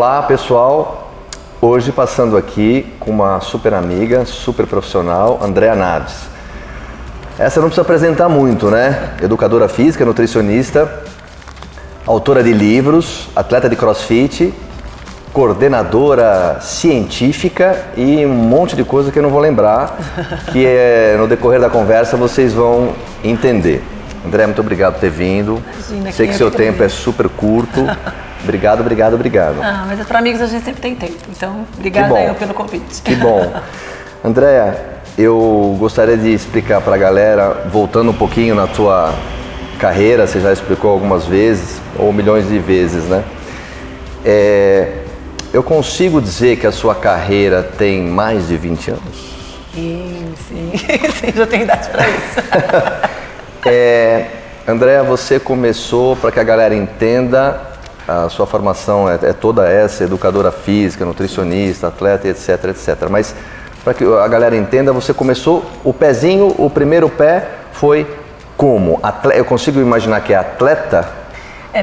Olá, pessoal. Hoje passando aqui com uma super amiga, super profissional, Andréa Nardes. Essa não precisa apresentar muito, né? Educadora física, nutricionista, autora de livros, atleta de crossfit, coordenadora científica e um monte de coisa que eu não vou lembrar, que no decorrer da conversa vocês vão entender. André, muito obrigado por ter vindo. Imagina, sei que seu tempo é super curto. Obrigado. Ah, mas para amigos a gente sempre tem tempo, então obrigada eu pelo convite. Que bom. Andréa, eu gostaria de explicar para a galera, voltando um pouquinho na tua carreira, você já explicou algumas vezes, ou milhões de vezes, né? Eu consigo dizer que a sua carreira tem mais de 20 anos? Sim, já tenho idade para isso. Andréa, você começou, para que a galera entenda, a sua formação é toda essa, educadora física, nutricionista, atleta, etc. Mas para que a galera entenda, você começou, o primeiro pé foi como? Eu consigo imaginar que é atleta?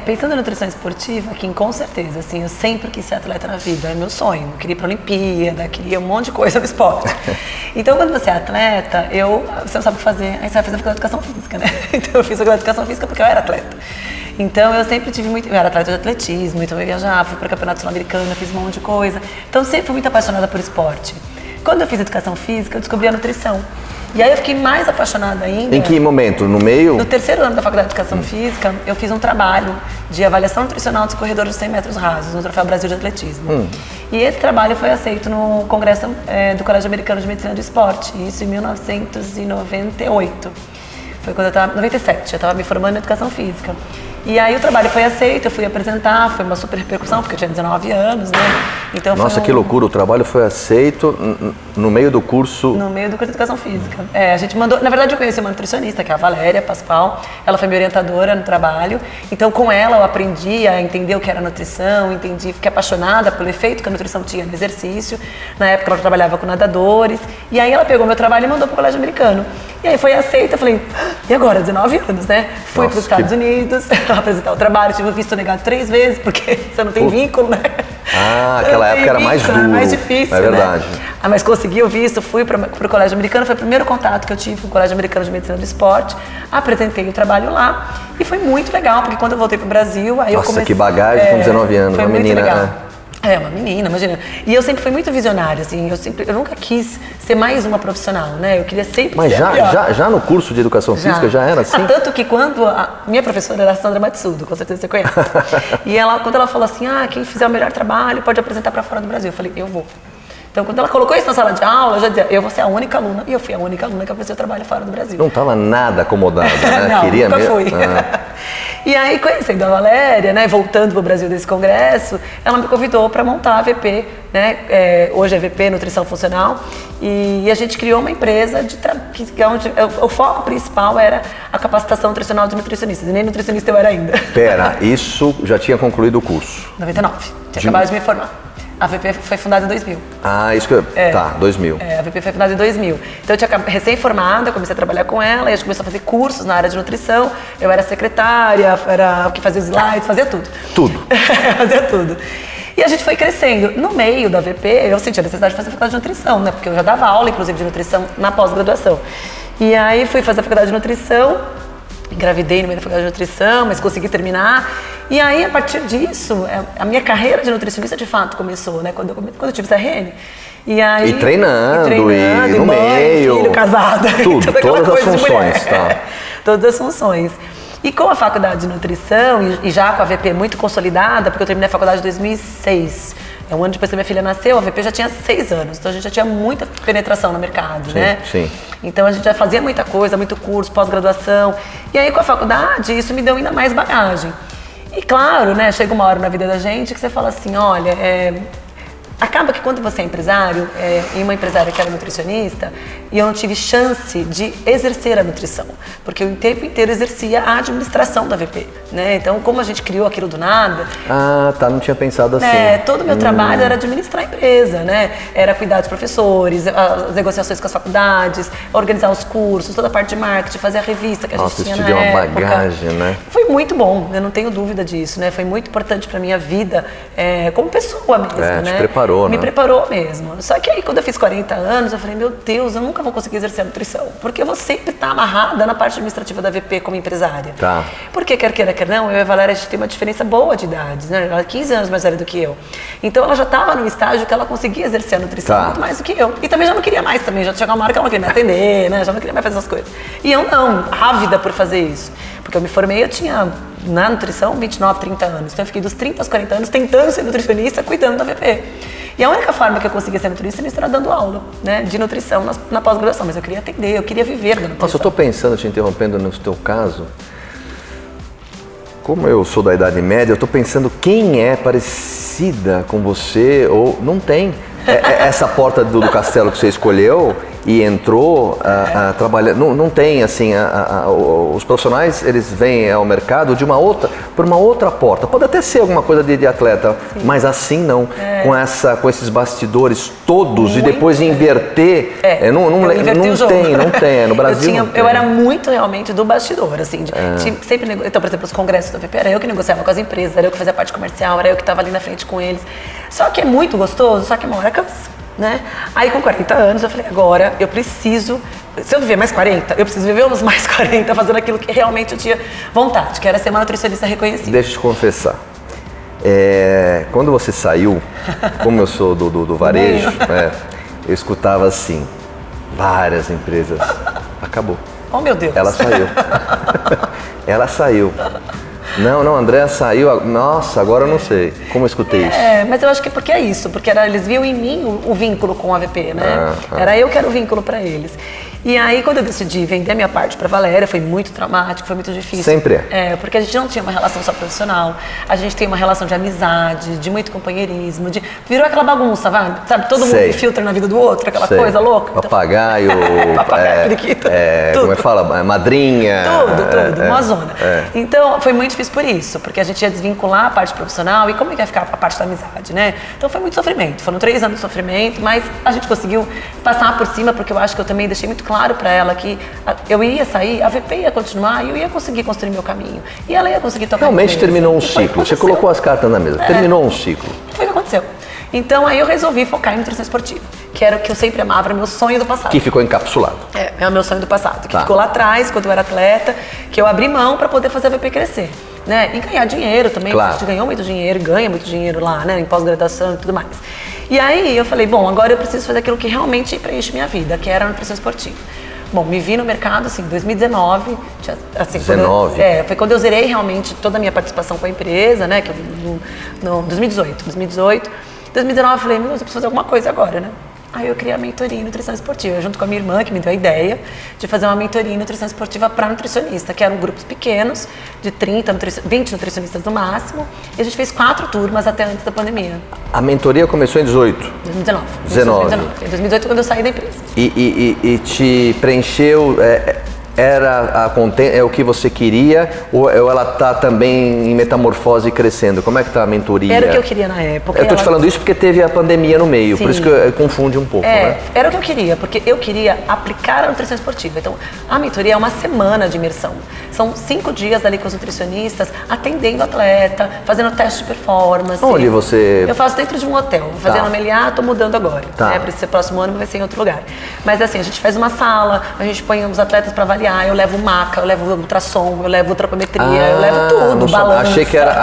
Pensando na nutrição esportiva, que com certeza, assim, eu sempre quis ser atleta na vida, é meu sonho. Eu queria ir pra Olimpíada, queria um monte de coisa no esporte. Então, quando você é atleta, você não sabe o que fazer, aí você vai fazer a faculdade de educação física, né? Então, eu fiz a faculdade de educação física porque eu era atleta. Então, eu sempre tive eu era atleta de atletismo, então eu viajava, fui para campeonato sul-americano, fiz um monte de coisa. Então, sempre fui muito apaixonada por esporte. Quando eu fiz educação física, eu descobri a nutrição. E aí eu fiquei mais apaixonada ainda. Em que momento? No meio? No terceiro ano da faculdade de educação física, eu fiz um trabalho de avaliação nutricional dos corredores de 100 metros rasos, no Troféu Brasil de Atletismo. E esse trabalho foi aceito no Congresso do Colégio Americano de Medicina do Esporte, isso em 1998. Foi quando eu estava, 97, eu estava me formando em educação física. E aí o trabalho foi aceito, eu fui apresentar, foi uma super repercussão, porque eu tinha 19 anos, né? Então Nossa, que loucura, o trabalho foi aceito no meio do curso... No meio do curso de educação física. A gente mandou, na verdade eu conheci uma nutricionista, que é a Valéria Pascoal, ela foi minha orientadora no trabalho, então com ela eu aprendi a entender o que era nutrição, fiquei apaixonada pelo efeito que a nutrição tinha no exercício. Na época ela trabalhava com nadadores, e aí ela pegou meu trabalho e mandou para o Colégio Americano. E aí foi aceita, eu falei, e agora? 19 anos, né? Fui para os Estados Unidos apresentar o trabalho, tive o visto negado 3 vezes, porque você não tem vínculo, né? Ah, aquela época era mais duro. Era mais difícil, é verdade. Né? Mas consegui o visto, fui para o Colégio Americano, foi o primeiro contato que eu tive com o Colégio Americano de Medicina do Esporte, apresentei o trabalho lá e foi muito legal, porque quando eu voltei para o Brasil, aí eu comecei... Nossa, que bagagem com 19 anos, foi uma muito menina... legal. Uma menina, imagina. E eu sempre fui muito visionária, assim, eu nunca quis ser mais uma profissional, né? Eu queria sempre Mas ser já no curso de educação física já era assim? Tanto que quando a minha professora era a Sandra Matsudo, com certeza você conhece. E quando ela falou assim, quem fizer o melhor trabalho pode apresentar para fora do Brasil. Eu falei, eu vou. Então, quando ela colocou isso na sala de aula, eu já dizia, eu vou ser a única aluna. E eu fui a única aluna que apresentou o trabalho fora do Brasil. Não estava nada acomodada, né? Não, Queria nunca mesmo. fui. E aí, conhecendo a Valéria, né, voltando para o Brasil desse congresso, ela me convidou para montar a VP, né? Hoje é VP Nutrição Funcional. E a gente criou uma empresa onde o foco principal era a capacitação nutricional de nutricionistas. E nem nutricionista eu era ainda. Pera, isso já tinha concluído o curso? 99. Tinha acabado de me formar. A VP foi fundada em 2000. Isso que eu... Tá, 2000. A VP foi fundada em 2000. Então eu tinha recém-formada, comecei a trabalhar com ela, e a gente começou a fazer cursos na área de nutrição. Eu era secretária, era o que fazia os slides, fazia tudo. Tudo. Fazia tudo. E a gente foi crescendo. No meio da VP, eu senti a necessidade de fazer faculdade de nutrição, né? Porque eu já dava aula, inclusive, de nutrição na pós-graduação. E aí fui fazer a faculdade de nutrição, engravidei no meio da faculdade de nutrição, mas consegui terminar. E aí, a partir disso, a minha carreira de nutricionista de fato começou, né? Quando eu tive CRN. E aí, e treinando, e no mãe, meio. Filho, casada. Tudo, todas as funções, tá? Todas as funções. E com a faculdade de nutrição, e já com a VP muito consolidada, porque eu terminei a faculdade em 2006. Um ano depois que minha filha nasceu, a VP já tinha 6 anos, então a gente já tinha muita penetração no mercado, né? Sim. Então a gente já fazia muita coisa, muito curso, pós-graduação. E aí com a faculdade, isso me deu ainda mais bagagem. E claro, né, chega uma hora na vida da gente que você fala assim, olha, acaba que quando você é empresário, e uma empresária que era nutricionista, e eu não tive chance de exercer a nutrição, porque eu o tempo inteiro exercia a administração da VP, né? Então, como a gente criou aquilo do nada... Ah, tá, não tinha pensado assim. Todo o meu trabalho era administrar a empresa, né? Era cuidar dos professores, as negociações com as faculdades, organizar os cursos, toda a parte de marketing, fazer a revista que a gente tinha na época. Nossa, isso te deu uma bagagem, né? Foi muito bom, eu não tenho dúvida disso, né? Foi muito importante pra minha vida como pessoa mesmo, né? Te preparou, Me né? preparou mesmo. Só que aí, quando eu fiz 40 anos, eu falei, meu Deus, eu nunca vou conseguir exercer a nutrição, porque eu vou sempre estar amarrada na parte administrativa da VP como empresária. Tá. Porque quer queira, quer não, eu e a Valéria, a gente tem uma diferença boa de idades, né? Ela é 15 anos mais velha do que eu. Então, ela já estava num estágio que ela conseguia exercer a nutrição muito mais do que eu. E também já não queria mais também, já chegou uma hora que ela não queria me atender, né? Já não queria mais fazer essas coisas. E eu não, ávida por fazer isso. Porque eu me formei, eu tinha, na nutrição, 29, 30 anos. Então, eu fiquei dos 30 aos 40 anos tentando ser nutricionista, cuidando da VP. E a única forma que eu conseguia ser nutricionista era dando aula, né, de nutrição na pós-graduação. Mas eu queria atender, eu queria viver da nutrição. Nossa, eu estou pensando, te interrompendo no teu caso, como eu sou da Idade Média, eu estou pensando quem é parecida com você ou não tem. Essa porta do castelo que você escolheu e entrou trabalhando, não tem assim, os profissionais eles vêm ao mercado por uma outra porta, pode até ser alguma coisa de atleta, sim, mas assim não, com esses bastidores todos e depois inverter, não tem, no Brasil eu era muito realmente do bastidor, assim, sempre, então por exemplo, os congressos da VP, era eu que negociava com as empresas, era eu que fazia a parte comercial, era eu que estava ali na frente com eles, só que é muito gostoso, só que uma hora cansa. Né? Aí com 40 anos eu falei, agora eu preciso, se eu viver mais 40, eu preciso viver uns mais 40 fazendo aquilo que realmente eu tinha vontade, que era ser uma nutricionista reconhecida. Deixa eu te confessar, quando você saiu, como eu sou do varejo, eu escutava assim, várias empresas, acabou. Oh meu Deus. Ela saiu. Ela saiu. Não, a Andréa saiu, nossa, agora eu não sei, como eu escutei isso. Mas eu acho que porque é isso, porque eles viam em mim o vínculo com a VP, né? Era eu que era o vínculo para eles. E aí, quando eu decidi vender minha parte para Valéria, foi muito traumático, foi muito difícil. Sempre porque a gente não tinha uma relação só profissional, a gente tem uma relação de amizade, de muito companheirismo, virou aquela bagunça, sabe? Todo mundo filtra na vida do outro, aquela coisa louca. Papagaio, periquito, tudo. Como é que fala? Madrinha. Tudo, uma zona. Então, foi muito difícil por isso, porque a gente ia desvincular a parte profissional e como é que ia ficar a parte da amizade, né? Então, foi muito sofrimento, foram 3 anos de sofrimento, mas a gente conseguiu passar por cima, porque eu acho que eu também deixei muito claro para ela que eu ia sair, a VP ia continuar e eu ia conseguir construir meu caminho. E ela ia conseguir tocar. Realmente terminou um ciclo. Você colocou as cartas na mesa. Terminou um ciclo. Foi o que aconteceu. Então aí eu resolvi focar em nutrição esportiva, que era o que eu sempre amava, era o meu sonho do passado. Que ficou encapsulado. É o meu sonho do passado, que ficou lá atrás, quando eu era atleta, que eu abri mão para poder fazer a VP crescer. Né? E ganhar dinheiro também, claro. A gente ganhou muito dinheiro, ganha muito dinheiro lá, né? Em pós-graduação e tudo mais. E aí eu falei, bom, agora eu preciso fazer aquilo que realmente preenche minha vida, que era a nutrição esportiva. Bom, me vi no mercado, assim, em 2019, assim, 19. Foi quando eu zerei realmente toda a minha participação com a empresa, né, que no 2018. 2019 eu falei, meu Deus, eu preciso fazer alguma coisa agora, né? Aí eu criei a mentoria em nutrição esportiva, junto com a minha irmã, que me deu a ideia de fazer uma mentoria em nutrição esportiva para nutricionista, que eram grupos pequenos, de 20 nutricionistas no máximo, e a gente fez 4 turmas até antes da pandemia. A mentoria começou em 18? 2019. 19. Em 2018 quando eu saí da empresa. E te preencheu... Era o que você queria ou ela está também em metamorfose e crescendo? Como é que está a mentoria? Era o que eu queria na época. Eu estou te falando isso porque teve a pandemia no meio, Sim. Por isso que eu confunde um pouco. Né? Era o que eu queria, porque eu queria aplicar a nutrição esportiva. Então, a mentoria é uma semana de imersão. São 5 dias ali com os nutricionistas, atendendo o atleta, fazendo teste de performance. Onde você... Eu faço dentro de um hotel. Vou fazer no Meliá, estou mudando agora. Tá. Para esse próximo ano vai ser em outro lugar. Mas assim, a gente faz uma sala, a gente põe os atletas para avaliar, eu levo maca, eu levo ultrassom, eu levo ultrapometria, eu levo tudo, balança. Achei que era...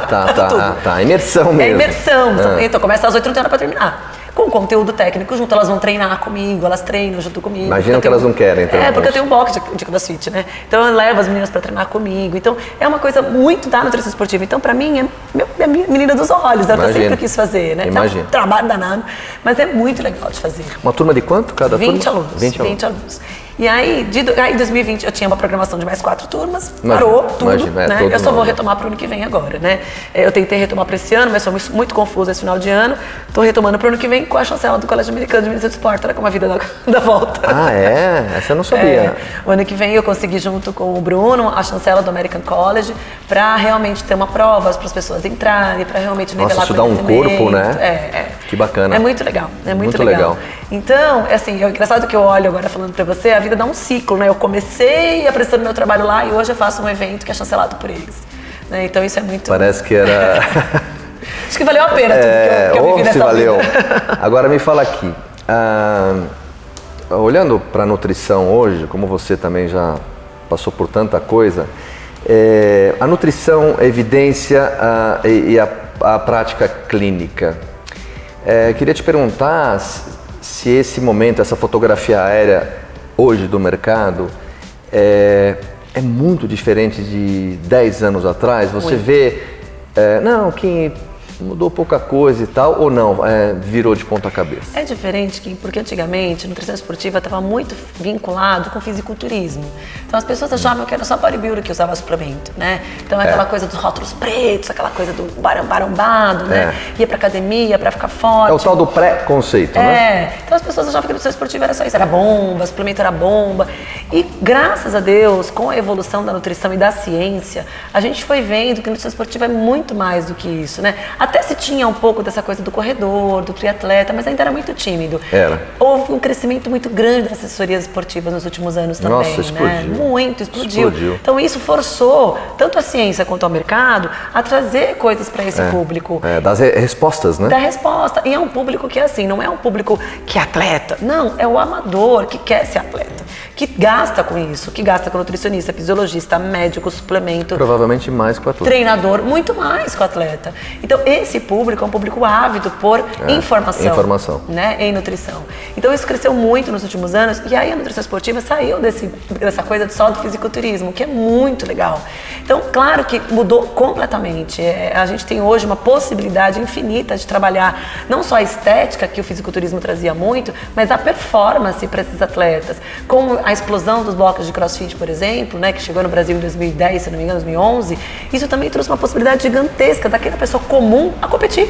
tá. Imersão mesmo. É imersão. Então começa às 8h30 para terminar. Com conteúdo técnico junto, elas vão treinar comigo, elas treinam junto comigo. Imagina que elas não querem, então. Porque eu tenho um box de CrossFit, né? Então eu levo as meninas para treinar comigo. Então é uma coisa muito da nutrição esportiva. Então para mim é minha menina dos olhos, é o que eu sempre quis fazer, né? Imagina. É um trabalho danado, mas é muito legal de fazer. Uma turma de quanto cada 20 turma? alunos. 20 alunos. E aí, em 2020, eu tinha uma programação de mais 4 turmas, parou tudo, né? Eu só vou retomar para o ano que vem agora, né? Eu tentei retomar para esse ano, mas foi muito confuso esse final de ano. Estou retomando para o ano que vem com a chancela do Colégio Americano de Medicina do Esporte, olha como a vida dá volta. Ah, é? Essa eu não sabia. O ano que vem eu consegui, junto com o Bruno, a chancela do American College, para realmente ter uma prova para as pessoas entrarem, para realmente nivelar isso dá um corpo, né? Que bacana. É muito legal, é muito legal. Então, assim, é engraçado que eu olho agora falando para você, a vida dá um ciclo, né? Eu comecei apresentando meu trabalho lá e hoje eu faço um evento que é chancelado por eles. Né? Então isso é muito... Parece que era... Acho que valeu a pena tudo que eu vivi nessa valeu. vida. Agora me fala aqui, olhando para a nutrição hoje, como você também já passou por tanta coisa, a nutrição, a evidência e a prática clínica. Queria te perguntar se esse momento, essa fotografia aérea hoje do mercado é muito diferente de 10 anos atrás. Você vê, que mudou pouca coisa e tal, ou não, virou de ponta cabeça? É diferente, Kim, porque antigamente a nutrição esportiva estava muito vinculado com o fisiculturismo. Então as pessoas achavam que era só bodybuilder que usava suplemento, né? Então aquela coisa dos rótulos pretos, aquela coisa do barombado, né? Ia pra academia pra ficar forte. É o tal do pré-conceito, né? Então as pessoas achavam que a nutrição esportiva era só isso, era bomba, suplemento era bomba. E graças a Deus, com a evolução da nutrição e da ciência, a gente foi vendo que a nutrição esportiva é muito mais do que isso, né? Até se tinha um pouco dessa coisa do corredor, do triatleta, mas ainda era muito tímido. Houve um crescimento muito grande das assessorias esportivas nos últimos anos também. Nossa, explodiu. Né? Muito, explodiu. Então isso forçou tanto a ciência quanto o mercado a trazer coisas para esse público. Das respostas, né? Da resposta. E é um público que é assim, não é um público que é atleta. Não, é o amador que quer ser atleta. Que gasta com isso, que gasta com nutricionista, fisiologista, médico, suplemento. Provavelmente mais com o atleta. Treinador, muito mais com o atleta. Então, esse público é um público ávido por informação. Né, em nutrição. Então, isso cresceu muito nos últimos anos e aí a nutrição esportiva saiu dessa coisa só do fisiculturismo, que é muito legal. Então, claro que mudou completamente. A gente tem hoje uma possibilidade infinita de trabalhar não só a estética, que o fisiculturismo trazia muito, mas a performance para esses atletas. Com a explosão dos blocos de crossfit, por exemplo, né, que chegou no Brasil em 2010, se não me engano, 2011, isso também trouxe uma possibilidade gigantesca daquela pessoa comum a competir.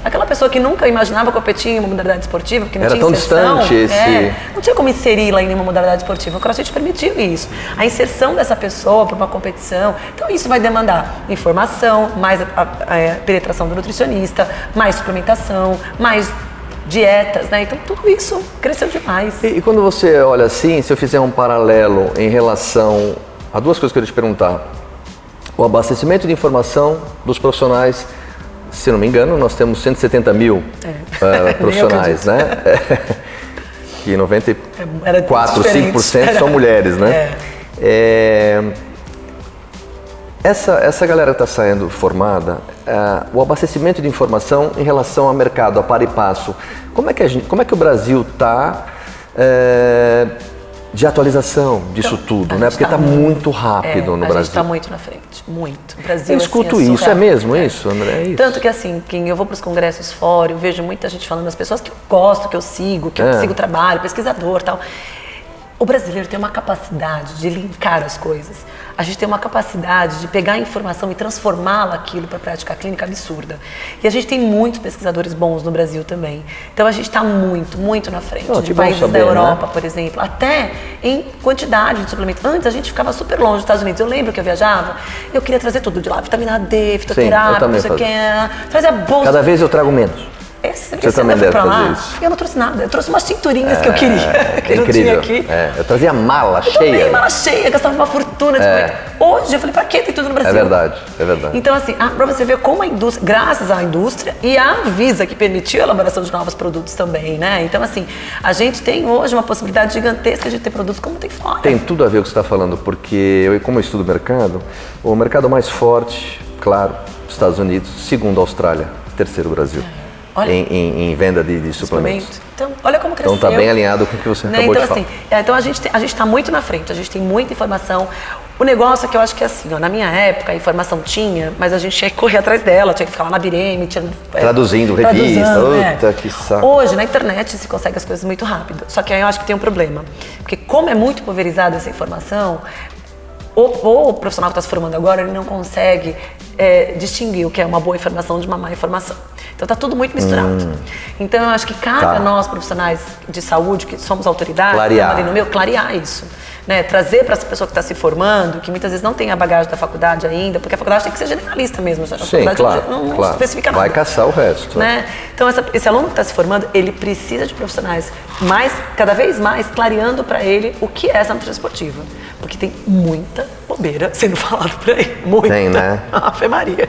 Aquela pessoa que nunca imaginava competir em uma modalidade esportiva, porque não tinha inserção. Era tão distante não tinha como inseri-la em nenhuma modalidade esportiva. O CrossFit permitiu isso. A inserção dessa pessoa para uma competição. Então isso vai demandar informação, mais a penetração do nutricionista, mais suplementação, mais dietas, né? Então tudo isso cresceu demais. E quando você olha assim, se eu fizer um paralelo em relação a duas coisas que eu queria te perguntar. O abastecimento de informação dos profissionais, se não me engano, nós temos 170 mil profissionais, né? Que 94, 5% são mulheres, né? Essa galera que está saindo formada, o abastecimento de informação em relação ao mercado, a par e passo, como é que o Brasil está de atualização disso tudo, né? Porque está muito rápido no Brasil. A gente está muito na frente, muito. O Brasil, eu escuto assim, isso, é mesmo isso, André? É isso. Tanto que assim, eu vou para os congressos fora, eu vejo muita gente falando, as pessoas que eu gosto, que eu sigo o trabalho, pesquisador e tal. O brasileiro tem uma capacidade de linkar as coisas. A gente tem uma capacidade de pegar a informação e transformá-la aquilo para a prática clínica absurda. E a gente tem muitos pesquisadores bons no Brasil também. Então a gente está muito, muito na frente de países da Europa, por exemplo, até em quantidade de suplementos. Antes a gente ficava super longe dos Estados Unidos. Eu lembro que eu viajava, eu queria trazer tudo de lá, vitamina D, fitoterápica, não sei o que, trazia bolsa. Cada vez eu trago menos. Você também deve fazer isso. Eu não trouxe nada, eu trouxe umas tinturinhas que eu queria, que eu não tinha aqui. Eu trazia mala cheia. Mala cheia, gastava uma fortuna. Hoje eu falei, pra quê? Tem tudo no Brasil. É verdade, é verdade. Então assim, pra você ver como a indústria, graças à indústria e à Anvisa, que permitiu a elaboração de novos produtos também, né? Então assim, a gente tem hoje uma possibilidade gigantesca de ter produtos como tem fora. Tem tudo a ver com o que você está falando, porque como eu estudo o mercado mais forte, claro, Estados Unidos, segundo a Austrália, terceiro Brasil. Em venda de suplementos. Então, olha como cresceu. Então está bem alinhado com o que você acabou de falar. Então a gente está muito na frente, a gente tem muita informação. O negócio é que eu acho que é assim, ó, na minha época a informação tinha, mas a gente tinha que correr atrás dela, tinha que ficar lá na Bireme, traduzindo revista, que saco. Hoje, na internet, se consegue as coisas muito rápido. Só que aí eu acho que tem um problema. Porque como é muito pulverizada essa informação, o profissional que está se formando agora, ele não consegue distinguir o que é uma boa informação de uma má informação. Então está tudo muito misturado. Então eu acho que cabe a nós, profissionais de saúde, que somos autoridades, clarear isso. Né? Trazer para essa pessoa que está se formando, que muitas vezes não tem a bagagem da faculdade ainda, porque a faculdade tem que ser generalista mesmo. A faculdade não especifica nada. Vai caçar o resto. Né? Então esse aluno que está se formando, ele precisa de profissionais cada vez mais clareando para ele o que é essa nutrição esportiva. Porque tem muita bobeira sendo falado por aí. Muita. Tem, né? Ave Maria.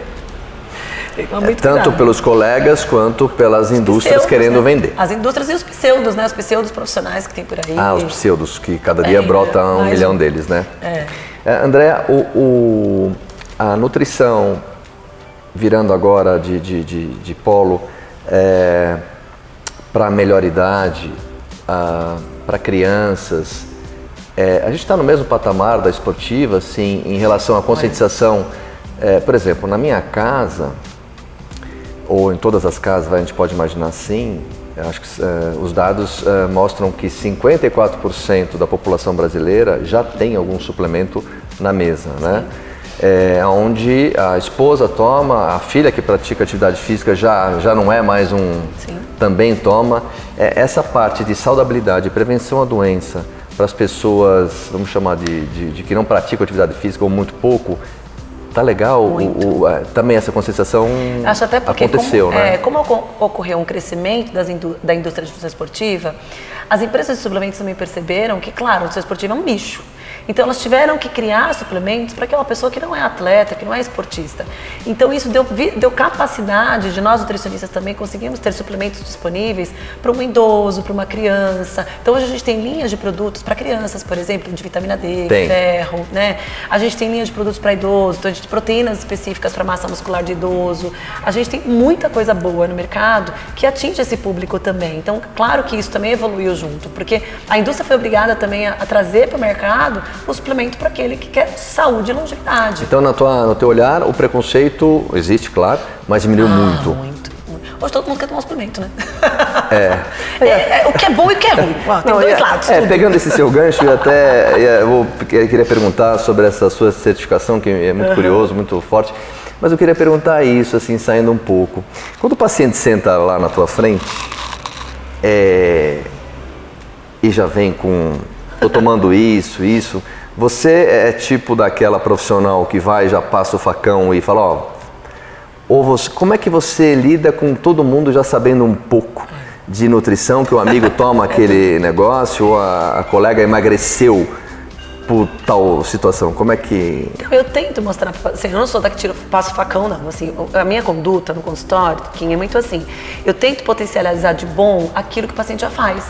Tanto pelos colegas quanto pelas indústrias querendo vender. As indústrias e os pseudos, né? Os pseudos profissionais que tem por aí. Os pseudos, que cada dia brota um milhão deles, né? Andréa, a nutrição virando agora de polo para a melhor idade, para crianças, a gente está no mesmo patamar da esportiva, assim, em relação à conscientização. Por exemplo, na minha casa, ou em todas as casas, a gente pode imaginar assim, acho que os dados mostram que 54% da população brasileira já tem algum suplemento na mesa, né? Onde a esposa toma, a filha que pratica atividade física já não é mais também toma. Essa parte de saudabilidade e prevenção à doença para as pessoas, vamos chamar de que não praticam atividade física ou muito pouco, tá legal, também essa conscientização acho até porque aconteceu, né? Como ocorreu um crescimento da indústria de nutrição esportiva, as empresas de suplementos também perceberam que, claro, a nutrição esportiva é um nicho. Então elas tiveram que criar suplementos para aquela pessoa que não é atleta, que não é esportista. Então isso deu capacidade de nós nutricionistas também conseguimos ter suplementos disponíveis para um idoso, para uma criança. Então hoje a gente tem linhas de produtos para crianças, por exemplo, de vitamina D, ferro, né? A gente tem linhas de produtos para idoso, então a gente tem proteínas específicas para massa muscular de idoso. A gente tem muita coisa boa no mercado que atinge esse público também. Então, claro que isso também evoluiu junto, porque a indústria foi obrigada também a trazer para o mercado o suplemento para aquele que quer saúde e longevidade. Então, no teu olhar, o preconceito existe, claro, mas diminuiu muito. Muito. Hoje todo mundo quer tomar suplemento, né? O que é bom e o que é ruim. Tem dois lados. Pegando esse seu gancho, eu queria perguntar sobre essa sua certificação, que é muito curioso, muito forte. Mas eu queria perguntar isso, assim, saindo um pouco. Quando o paciente senta lá na tua frente e já vem com... Tô tomando isso. Você é tipo daquela profissional que vai, já passa o facão e fala, como é que você lida com todo mundo já sabendo um pouco de nutrição, que o amigo toma aquele negócio, ou a colega emagreceu por tal situação? Como é que... Eu tento mostrar, assim, eu não sou da que passa o facão, não. Assim, a minha conduta no consultório, é muito assim, eu tento potencializar de bom aquilo que o paciente já faz.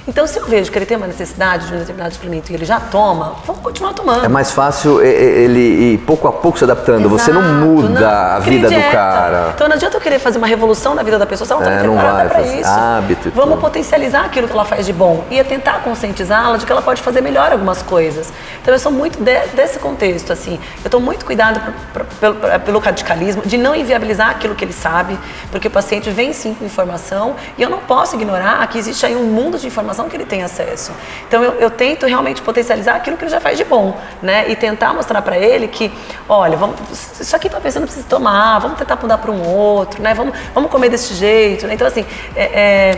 Então, se eu vejo que ele tem uma necessidade de um determinado suplemento e ele já toma, vamos continuar tomando. É mais fácil ele ir pouco a pouco se adaptando. Exato, você não muda a vida do cara. Então, não adianta eu querer fazer uma revolução na vida da pessoa, se ela não está preparada para isso. Hábito. Vamos potencializar aquilo que ela faz de bom e tentar conscientizá-la de que ela pode fazer melhor algumas coisas. Então, eu sou muito desse contexto, assim. Eu tomo muito cuidado pelo radicalismo, de não inviabilizar aquilo que ele sabe, porque o paciente vem sim com informação e eu não posso ignorar que existe aí um mundo de informação que ele tem acesso. Então eu tento realmente potencializar aquilo que ele já faz de bom, né? E tentar mostrar para ele que, olha, isso aqui talvez você não precise tomar, vamos tentar mudar para um outro, né? Vamos comer desse jeito, né? Então assim,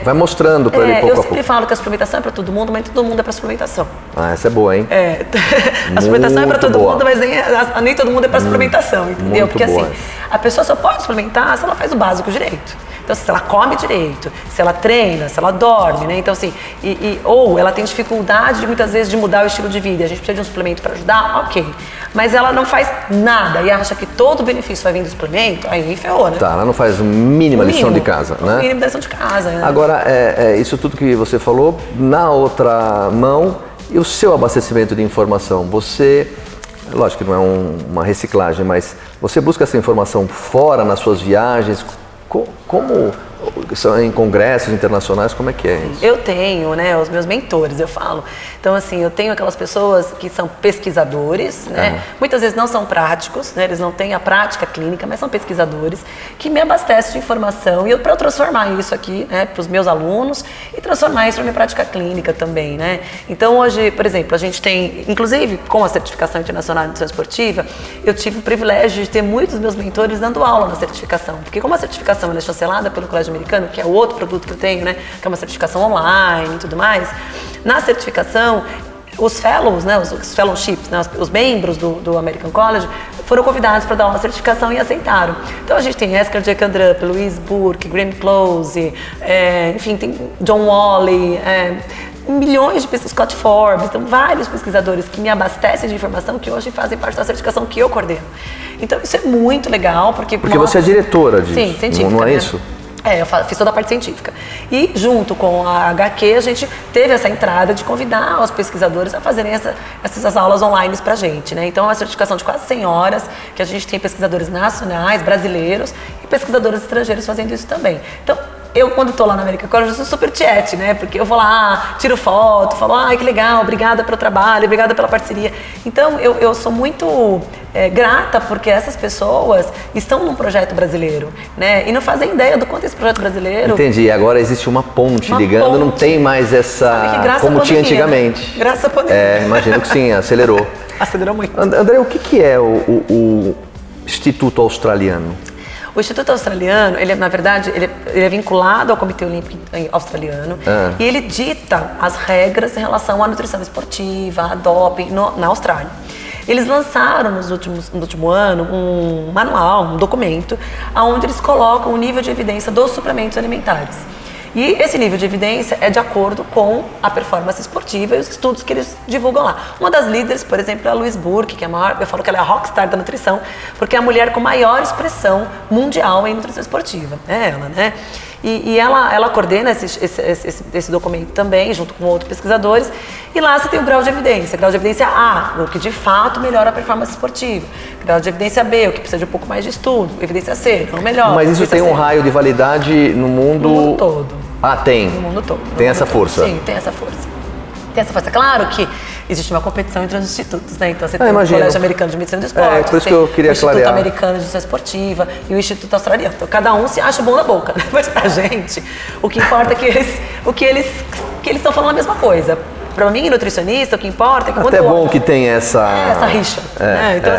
vai mostrando para ele pouco a pouco. Eu sempre falo que a suplementação é para todo mundo, mas todo mundo é para suplementação. Essa é boa, hein? A suplementação é para todo mundo, mas nem todo mundo é para suplementação, entendeu? Porque boa. Assim, a pessoa só pode suplementar se ela faz o básico direito. Então, se ela come direito, se ela treina, se ela dorme, né? Então, assim, ou ela tem dificuldade, muitas vezes, de mudar o estilo de vida, a gente precisa de um suplemento para ajudar, ok. Mas ela não faz nada e acha que todo o benefício vai vir do suplemento, aí ferrou, né? Tá, ela não faz mínima lição de casa, né? Mínima lição de casa, né? Agora, isso tudo que você falou, na outra mão, e o seu abastecimento de informação? Você... Lógico que não é uma reciclagem, mas você busca essa informação fora nas suas viagens? São em congressos internacionais, como é que é isso? Eu tenho, né, os meus mentores, eu falo. Então, assim, eu tenho aquelas pessoas que são pesquisadores, né? Muitas vezes não são práticos, né? Eles não têm a prática clínica, mas são pesquisadores que me abastecem de informação e para eu transformar isso aqui, né, para os meus alunos e transformar isso na minha prática clínica também, né? Então, hoje, por exemplo, a gente tem, inclusive com a certificação internacional de nutrição esportiva, eu tive o privilégio de ter muitos dos meus mentores dando aula na certificação, porque como a certificação ela é chancelada pelo Colégio Americano, que é o outro produto que eu tenho, né, que é uma certificação online e tudo mais, na certificação, os fellows, né, os fellowships, né, os membros do American College foram convidados para dar uma certificação e aceitaram. Então a gente tem Esker Jekandrup, Louise Burke, Graham Close, enfim, tem John Wally, milhões de pessoas, Scott Forbes, então vários pesquisadores que me abastecem de informação que hoje fazem parte da certificação que eu coordeno. Então isso é muito legal, porque você é diretora disso, sim, científica, não é né? isso? Eu fiz toda a parte científica. E junto com a HQ, a gente teve essa entrada de convidar os pesquisadores a fazerem essas aulas online pra gente, né? Então é uma certificação de quase 100 horas, que a gente tem pesquisadores nacionais, brasileiros e pesquisadores estrangeiros fazendo isso também. Então, eu, quando estou lá na American College, eu sou super tiete, né? Porque eu vou lá, tiro foto, falo, ai, que legal, obrigada pelo trabalho, obrigada pela parceria. Então, eu sou muito grata porque essas pessoas estão num projeto brasileiro, né? E não fazem ideia do quanto esse projeto brasileiro... Entendi, agora existe uma ponte ligando, não tem mais essa... como tinha antigamente. Graças à pandemia. Imagino que sim, acelerou. Acelerou muito. André, o que é o Instituto Australiano? O Instituto Australiano, ele, na verdade, ele é vinculado ao Comitê Olímpico Australiano e ele dita as regras em relação à nutrição esportiva, a doping na Austrália. Eles lançaram no último ano um manual, um documento, onde eles colocam o nível de evidência dos suplementos alimentares. E esse nível de evidência é de acordo com a performance esportiva e os estudos que eles divulgam lá. Uma das líderes, por exemplo, é a Louise Burke, que é a maior, eu falo que ela é a rockstar da nutrição, porque é a mulher com maior expressão mundial em nutrição esportiva. É ela, né? E ela coordena esse documento também, junto com outros pesquisadores, e lá você tem o grau de evidência A, o que de fato melhora a performance esportiva, grau de evidência B, o que precisa de um pouco mais de estudo, evidência C, não melhora. Mas isso tem um raio de validade no mundo todo. Ah, tem? No mundo todo. Tem essa força? Sim, tem essa força. Tem essa força. Claro que existe uma competição entre os institutos, né? Então você tem imagino. o Colégio Americano de Medicina do Esporte, por isso que eu queria o Instituto clarear. Americano de Nutrição Esportiva e o Instituto Australiano. Então cada um se acha bom na boca, né? Mas pra gente, o que importa é que eles estão falando a mesma coisa. Para mim, nutricionista, o que importa é que quando até bom que tem essa rixa. Né? Então,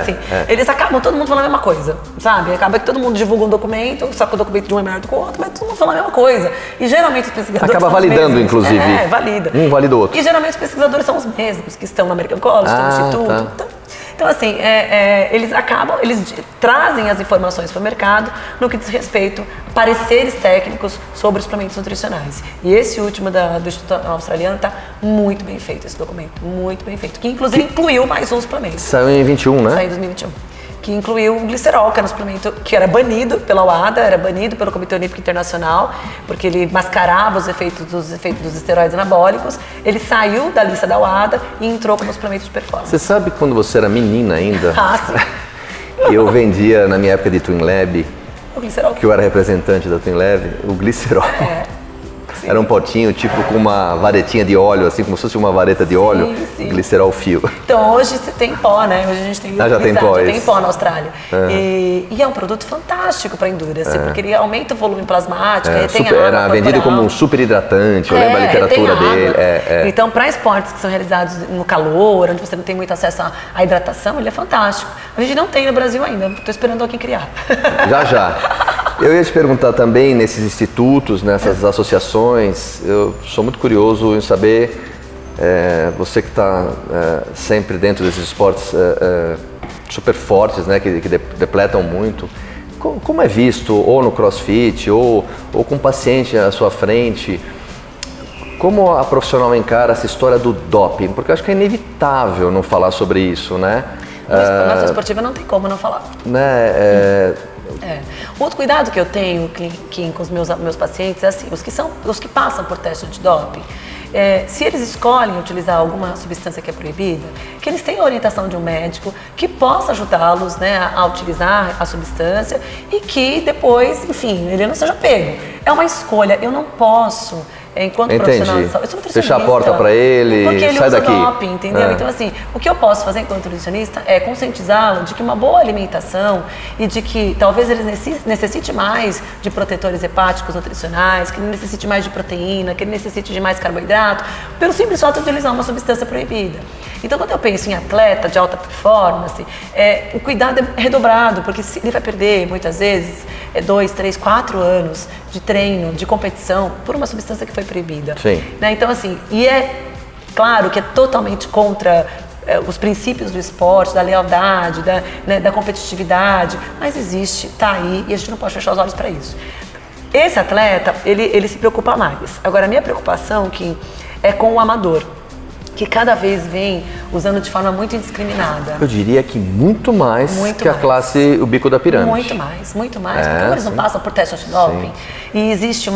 eles acabam todo mundo falando a mesma coisa, sabe? Acaba que todo mundo divulga um documento, só que o documento de um é melhor do que o outro, mas todo mundo fala a mesma coisa. E geralmente os pesquisadores acaba são validando, os mesmos. inclusive. Valida. Um valida o outro. E geralmente os pesquisadores são os mesmos que estão no American College, estão no Instituto. Tá. Então, assim, eles trazem as informações para o mercado no que diz respeito a pareceres técnicos sobre os suplementos nutricionais. E esse último do Instituto Australiano está muito bem feito, esse documento, muito bem feito. Que, inclusive, incluiu mais um suplemento. Saiu em 21, né? Saiu em 2021. Que incluiu o glicerol, que era um suplemento que era banido pela UADA, era banido pelo Comitê Olímpico Internacional, porque ele mascarava os efeitos dos esteroides anabólicos. Ele saiu da lista da UADA e entrou como suplemento de performance. Você sabe quando você era menina ainda? Sim. Eu vendia, na minha época de Twin Lab, o glicerol, que eu era representante da Twin Lab, o glicerol. Era um potinho, tipo com uma varetinha de óleo, assim, como se fosse uma vareta de óleo, glicerol fio. Então, hoje você tem pó, né? Hoje a gente tem já tem pó, tem pó na Austrália. E é um produto fantástico para endurance, porque ele aumenta o volume plasmático, retém água era vendido como um super hidratante, eu lembro a literatura dele. Então, para esportes que são realizados no calor, onde você não tem muito acesso à hidratação, ele é fantástico. A gente não tem no Brasil ainda, estou esperando alguém criar. Já. Eu ia te perguntar também, nesses institutos, nessas associações, eu sou muito curioso em saber, você que está sempre dentro desses esportes super fortes, né, que depletam muito, como é visto, ou no CrossFit, ou com um paciente à sua frente, como a profissional encara essa história do doping? Porque eu acho que é inevitável não falar sobre isso, né? Na nossa esportiva não tem como não falar. Né? O outro cuidado que eu tenho com os meus pacientes é assim, os que passam por teste de doping, se eles escolhem utilizar alguma substância que é proibida, que eles tenham a orientação de um médico que possa ajudá-los, né, a utilizar a substância e que depois, enfim, ele não seja pego. É uma escolha, eu não posso... Enquanto profissional de saúde, eu sou nutricionista. Fechar a porta para ele, porque ele sai usa daqui. doping, entendeu? Então, assim, o que eu posso fazer enquanto nutricionista é conscientizá-lo de que uma boa alimentação e de que talvez ele necessite mais de protetores hepáticos nutricionais, que ele necessite mais de proteína, que ele necessite de mais carboidrato, pelo simples fato de utilizar uma substância proibida. Então, quando eu penso em atleta de alta performance, o cuidado é redobrado, porque ele vai perder, muitas vezes, 2, 3, 4 anos de treino, de competição, por uma substância que foi proibida. Sim. Né? Então, assim, e é claro que é totalmente contra os princípios do esporte, da lealdade, da competitividade, mas existe, está aí, e a gente não pode fechar os olhos para isso. Esse atleta, ele se preocupa mais. Agora, a minha preocupação é com o amador, que cada vez vem usando de forma muito indiscriminada. Eu diria que muito mais que a classe, o bico da pirâmide. Muito mais, porque eles não passam por teste antidoping. E existe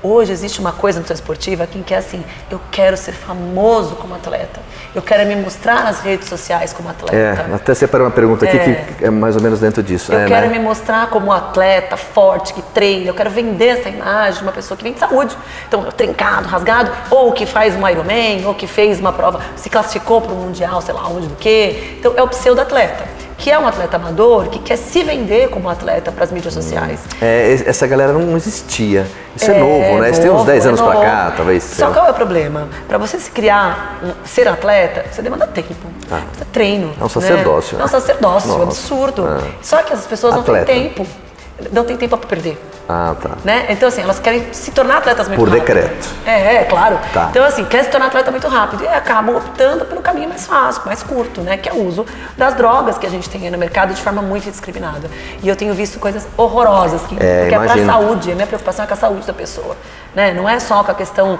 hoje existe uma coisa no treino esportivo aqui que é assim, eu quero ser famoso como atleta, eu quero me mostrar nas redes sociais como atleta. Até separei uma pergunta aqui que é mais ou menos dentro disso. Eu quero me mostrar como atleta forte, que treina, eu quero vender essa imagem de uma pessoa que vem de saúde. Então, trincado, rasgado, ou que faz um Ironman, ou que fez uma prova, se classificou para o Mundial, sei lá onde do quê. Então, é o pseudo-atleta, que é um atleta amador, que quer se vender como atleta para as mídias sociais. Essa galera não existia. Isso é novo, né? Isso tem uns 10 anos para cá, talvez. Só qual é o problema? Para você se criar, ser atleta, você demanda tempo, precisa treino. É um sacerdócio. É um sacerdócio, é um absurdo. Só que as pessoas não têm tempo. Não tem tempo para perder. Tá. Né? Então, assim, elas querem se tornar atletas muito rápido. Por decreto. Claro. Tá. Então, assim, quer se tornar atleta muito rápido e acabam optando pelo caminho mais fácil, mais curto, né? Que é o uso das drogas que a gente tem aí no mercado de forma muito indiscriminada. E eu tenho visto coisas horrorosas, porque é para a saúde, a minha preocupação é com a saúde da pessoa. Né? Não é só com a questão...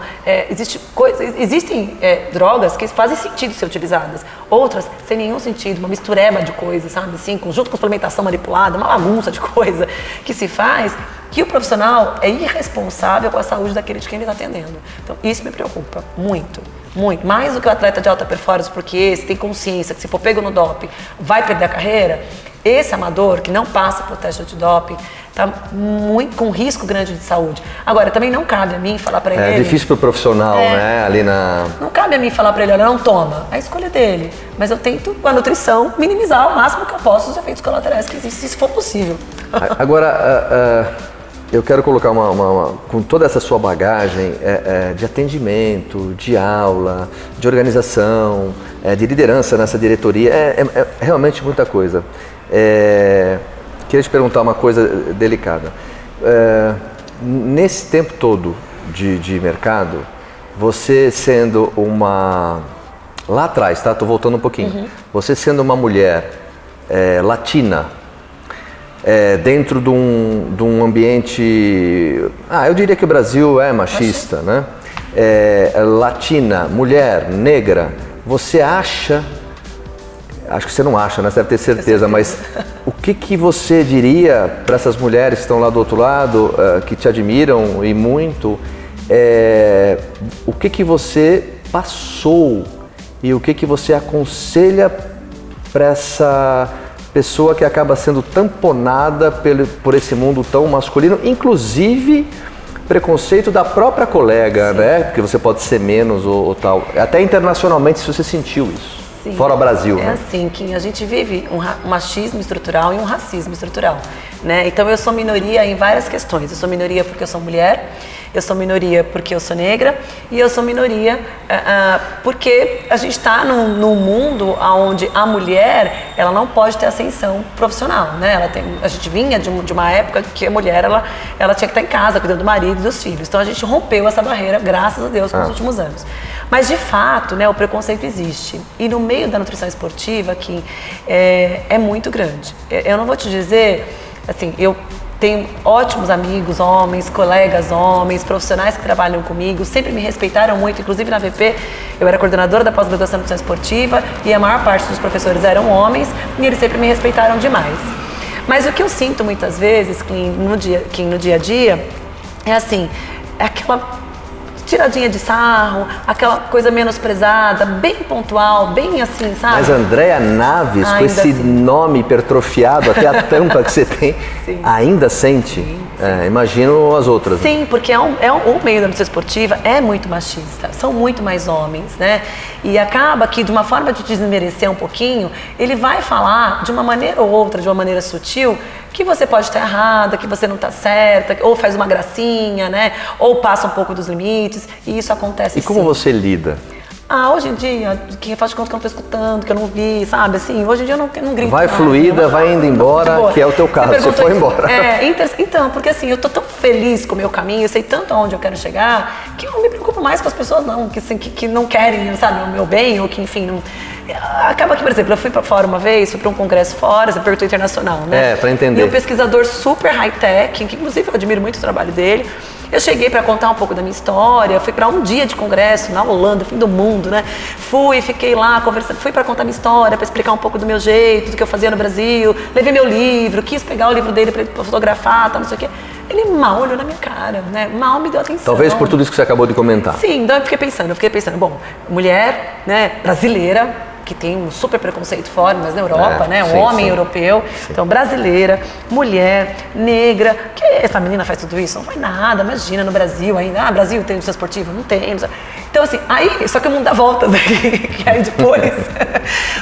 Existem drogas que fazem sentido ser utilizadas, outras sem nenhum sentido, uma mistureba de coisas, sabe? Assim, junto com suplementação manipulada, uma bagunça de coisa que se faz, que o profissional é irresponsável com a saúde daquele de quem ele está atendendo. Então, isso me preocupa muito, muito. Mais do que o atleta de alta performance, porque esse tem consciência que se for pego no doping, vai perder a carreira. Esse amador que não passa por teste antidoping está muito com risco grande de saúde. Agora, também não cabe a mim falar para ele... É difícil para o profissional, né? Ali na... Não cabe a mim falar para ele, olha, não toma. É a escolha dele. Mas eu tento, com a nutrição, minimizar o máximo que eu posso os efeitos colaterais que existem, se for possível. Agora, eu quero colocar com toda essa sua bagagem de atendimento, de aula, de organização, de liderança nessa diretoria, é realmente muita coisa. Queria te perguntar uma coisa delicada. Nesse tempo todo de mercado, você sendo lá atrás, tá? Tô voltando um pouquinho. Você sendo uma mulher latina, dentro de um ambiente... eu diria que o Brasil é machista, né? Latina, mulher, negra, você acha... Acho que você não acha, né? Você deve ter certeza, mas o que você diria para essas mulheres que estão lá do outro lado, que te admiram e muito, o que você passou e o que você aconselha para essa pessoa que acaba sendo tamponada por esse mundo tão masculino, inclusive preconceito da própria colega, né? Porque você pode ser menos ou tal. Até internacionalmente, se você sentiu isso. Sim. Fora o Brasil. É assim, Kim, a gente vive um machismo estrutural e um racismo estrutural, né? Então eu sou minoria em várias questões. Eu sou minoria porque eu sou mulher, eu sou minoria porque eu sou negra e eu sou minoria porque a gente está num mundo onde a mulher ela não pode ter ascensão profissional, né? A gente vinha de uma época que a mulher ela tinha que estar em casa cuidando do marido e dos filhos. Então a gente rompeu essa barreira, graças a Deus, nos últimos anos. Mas de fato, né, o preconceito existe. E no meio da nutrição esportiva, que é muito grande. Eu não vou te dizer, assim, eu tenho ótimos amigos, homens, colegas homens, profissionais que trabalham comigo, sempre me respeitaram muito, inclusive na VP, eu era coordenadora da pós-graduação em nutrição esportiva e a maior parte dos professores eram homens e eles sempre me respeitaram demais. Mas o que eu sinto muitas vezes, Kim, no dia a dia, é assim, é aquela tiradinha de sarro, aquela coisa menosprezada, bem pontual, bem assim, sabe? Mas Andréa Naves, com esse assim. nome hipertrofiado, até a tampa que você tem, ainda sente? Sim. Imagino as outras. Sim, porque o meio da notícia esportiva é muito machista, são muito mais homens, né? E acaba que, de uma forma de desmerecer um pouquinho, ele vai falar de uma maneira ou outra, de uma maneira sutil, que você pode estar errada, que você não está certa, ou faz uma gracinha, né? Ou passa um pouco dos limites, e isso acontece. E como você lida? Hoje em dia, que faz de conta que eu não estou escutando, que eu não vi, sabe? Assim, hoje em dia eu não grito. Vai fluida, vai indo embora, que é o teu caso, você foi embora. Então, porque assim, eu tô tão feliz com o meu caminho, eu sei tanto aonde eu quero chegar, que eu não me preocupo mais com as pessoas não, que não querem, sabe, o meu bem, ou que, enfim, não... Acaba que, por exemplo, eu fui para fora uma vez, fui para um congresso fora, você perguntou internacional, né? Para entender. E um pesquisador super high-tech, que inclusive eu admiro muito o trabalho dele. Eu cheguei para contar um pouco da minha história, fui para um dia de congresso na Holanda, fim do mundo, né? Fiquei lá conversando, fui para contar minha história, para explicar um pouco do meu jeito, do que eu fazia no Brasil, levei meu livro, quis pegar o livro dele para fotografar, tal, não sei o quê. Ele mal olhou na minha cara, né? Mal me deu atenção. Talvez por tudo isso que você acabou de comentar. Sim, então eu fiquei pensando, bom, mulher, né, brasileira, que tem um super preconceito forte, mas na Europa, né? Um homem europeu. Sim. Então, brasileira, mulher, negra. Que essa menina faz tudo isso? Não faz nada, imagina, no Brasil ainda. Brasil tem indústria esportiva? Não tem. Então, assim, aí, só que o mundo dá voltas aqui, que aí depois,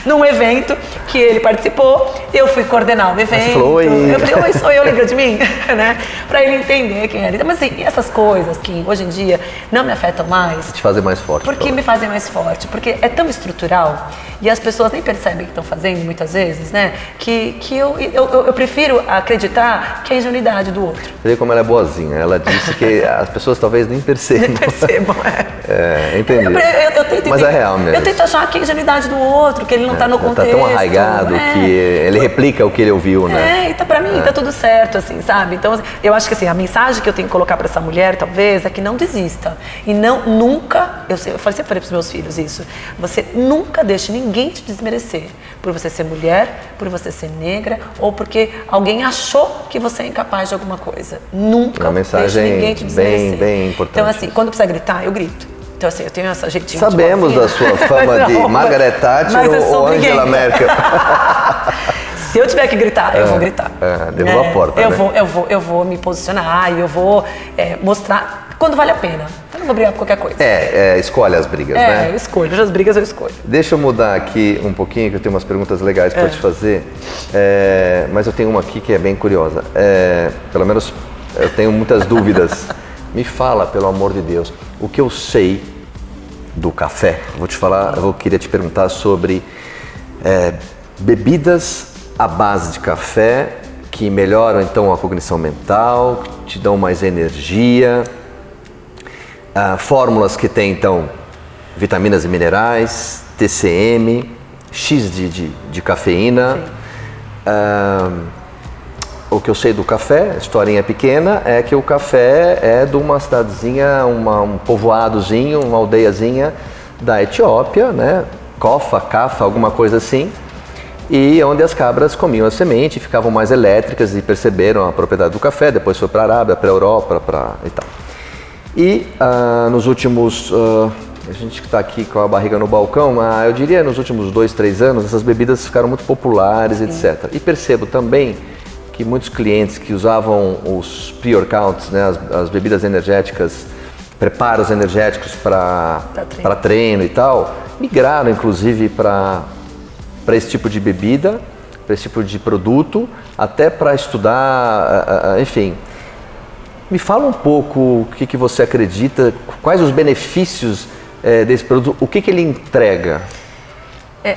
num evento que ele participou, eu fui coordenar o evento. Eu falei, oi, sou eu, lembra de mim? Né? Pra ele entender quem era. Mas assim, essas coisas que hoje em dia não me afetam mais. Te fazem mais forte. Porque me fazem mais forte, porque é tão estrutural e as pessoas nem percebem que estão fazendo muitas vezes, né? Que eu prefiro acreditar que é a ingenuidade do outro. Você vê como ela é boazinha. Ela disse que as pessoas talvez nem percebam. Nem percebam, entendi. Eu tento Mas é real mesmo. Eu tento achar que é a ingenuidade do outro, que ele não está no contexto. Está tão arraigado que ele replica o que ele ouviu, né? Então pra mim tá tudo certo, assim, sabe? Então eu acho que assim, a mensagem que eu tenho que colocar para essa mulher, talvez, é que não desista. E nunca, eu sempre falei pros meus filhos isso, você nunca deixe ninguém te desmerecer por você ser mulher, por você ser negra ou porque alguém achou que você é incapaz de alguma coisa. Nunca deixe ninguém te desmerecer. Bem importante. Então assim, quando precisa gritar, eu grito. Então assim, eu tenho essa jeitinho Sabemos da sua fama de Margaret Thatcher ou Angela Merkel. Se eu tiver que gritar, eu vou gritar. Derruba a porta, eu vou me posicionar e eu vou mostrar quando vale a pena. Eu não vou brigar por qualquer coisa. Escolhe as brigas, né? Eu escolho. As brigas eu escolho. Deixa eu mudar aqui um pouquinho, que eu tenho umas perguntas legais para te fazer. Mas eu tenho uma aqui que é bem curiosa. Pelo menos eu tenho muitas dúvidas. Me fala, pelo amor de Deus, o que eu sei do café. Queria te perguntar sobre bebidas à base de café que melhoram então a cognição mental, que te dão mais energia, fórmulas que tem então vitaminas e minerais, TCM, X de cafeína. O que eu sei do café, a historinha pequena, é que o café é de uma cidadezinha, um povoadozinho, uma aldeiazinha da Etiópia, né? Cafa, alguma coisa assim. E onde as cabras comiam a semente, ficavam mais elétricas e perceberam a propriedade do café, depois foi para a Arábia, para a Europa e tal. E nos últimos, a gente que está aqui com a barriga no balcão, eu diria nos últimos 2, 3 anos, essas bebidas ficaram muito populares, etc. E percebo também que muitos clientes que usavam os pre-workouts, né, as bebidas energéticas, preparos energéticos para treino e tal, migraram inclusive para esse tipo de bebida, para esse tipo de produto, até para estudar, enfim. Me fala um pouco o que você acredita, quais os benefícios desse produto, o que ele entrega?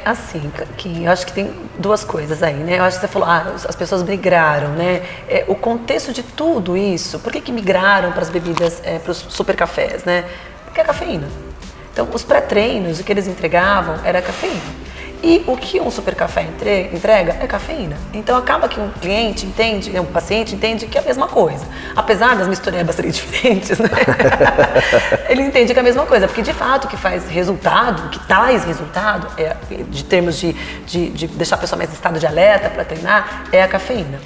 Assim, que eu acho que tem duas coisas aí, né? Eu acho que você falou, as pessoas migraram, né? O contexto de tudo isso, por que migraram para as bebidas, para os super cafés, né? Porque é cafeína. Então, os pré-treinos, o que eles entregavam era cafeína. E o que um super café entrega é cafeína. Então acaba que um cliente entende, um paciente entende que é a mesma coisa. Apesar das misturebas serem diferentes, né? Ele entende que é a mesma coisa, porque de fato o que faz resultado, o que traz resultado, de termos de deixar a pessoa mais em estado de alerta para treinar, é a cafeína.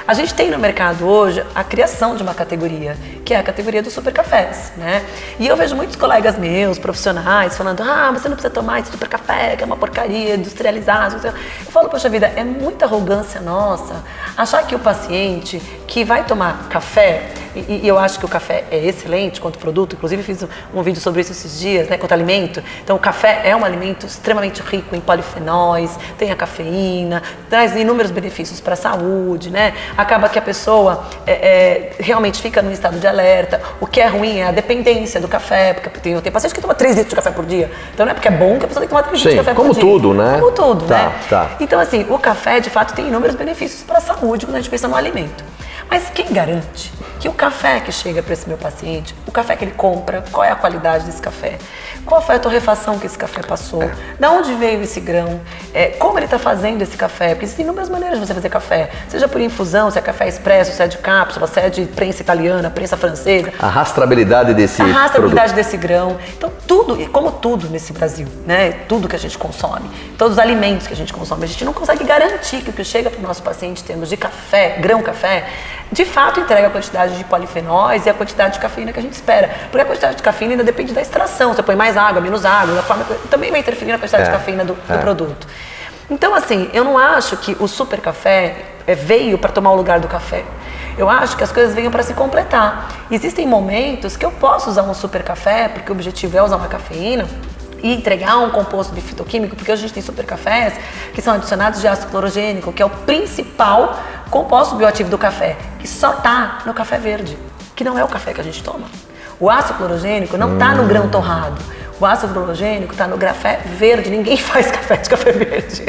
A gente tem no mercado hoje a criação de uma categoria, que é a categoria dos super cafés, né? E eu vejo muitos colegas meus, profissionais, falando, você não precisa tomar esse super café, que é uma porcaria, industrializado. Eu falo, poxa vida, é muita arrogância nossa achar que o paciente que vai tomar café, e eu acho que o café é excelente quanto produto, inclusive fiz um vídeo sobre isso esses dias, né, quanto alimento. Então o café é um alimento extremamente rico em polifenóis, tem a cafeína, traz inúmeros benefícios para a saúde, né? Acaba que a pessoa realmente fica num estado de alerta. O que é ruim é a dependência do café, porque tem paciente que toma 3 litros de café por dia. Então não é porque é bom que a pessoa tem que tomar 3 litros de café por dia. Como tudo, né? Como tudo, né? Tá. Então assim, o café de fato tem inúmeros benefícios para a saúde quando a gente pensa no alimento. Mas quem garante que o café que chega para esse meu paciente, o café que ele compra, qual é a qualidade desse café? Qual foi a torrefação que esse café passou? De onde veio esse grão? Como ele está fazendo esse café? Porque existem inúmeras maneiras de você fazer café. Seja por infusão, se é café expresso, se é de cápsula, se é de prensa italiana, prensa francesa. A rastreabilidade desse produto. Desse grão. Então tudo, e como tudo nesse Brasil, né? Tudo que a gente consome, todos os alimentos que a gente consome, a gente não consegue garantir que o que chega para o nosso paciente em termos de café, grão-café, de fato entrega a quantidade de polifenóis e a quantidade de cafeína que a gente espera. Porque a quantidade de cafeína ainda depende da extração. Você põe mais água, menos água, da forma também vai interferir na quantidade de cafeína do produto. Então, assim, eu não acho que o super café veio para tomar o lugar do café. Eu acho que as coisas venham para se completar. Existem momentos que eu posso usar um super café, porque o objetivo é usar uma cafeína, e entregar um composto fitoquímico, porque hoje a gente tem super cafés que são adicionados de ácido clorogênico, que é o principal composto bioativo do café, que só está no café verde, que não é o café que a gente toma. O ácido clorogênico não está no grão torrado. O ácido clorogênico está no café verde. Ninguém faz café de café verde.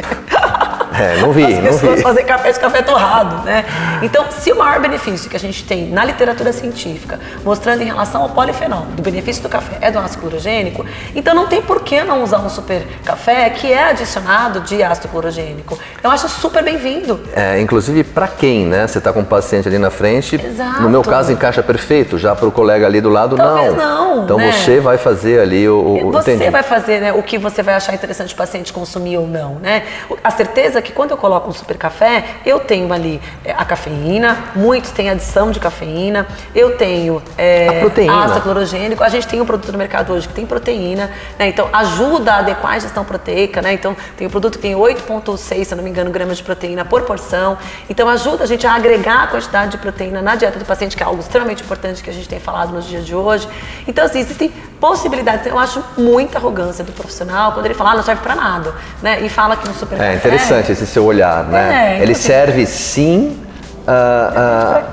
Não vi. As pessoas fazem café de café torrado, né? Então, se o maior benefício que a gente tem na literatura científica, mostrando em relação ao polifenol, do benefício do café, é do ácido clorogênico, então não tem por que não usar um super café que é adicionado de ácido clorogênico. Eu acho super bem-vindo. Inclusive, para quem, né? Você está com um paciente ali na frente, Exato. No meu caso encaixa perfeito, já para o colega ali do lado, talvez não. Então né? Você vai fazer ali Você vai fazer, né, o que você vai achar interessante o paciente consumir ou não, né? A certeza que quando eu coloco um super café, eu tenho ali a cafeína, muitos têm adição de cafeína, eu tenho a proteína. Ácido clorogênico, a gente tem um produto no mercado hoje que tem proteína, né? Então ajuda a adequar a ingestão proteica, né? Então tem um produto que tem 8,6, se eu não me engano, gramas de proteína por porção. Então ajuda a gente a agregar a quantidade de proteína na dieta do paciente, que é algo extremamente importante que a gente tem falado nos dias de hoje. Então assim, existem possibilidades. Eu acho muita arrogância do profissional quando ele fala, não serve pra nada, né? E fala que no super café... É interessante esse seu olhar, né? Ele serve sim,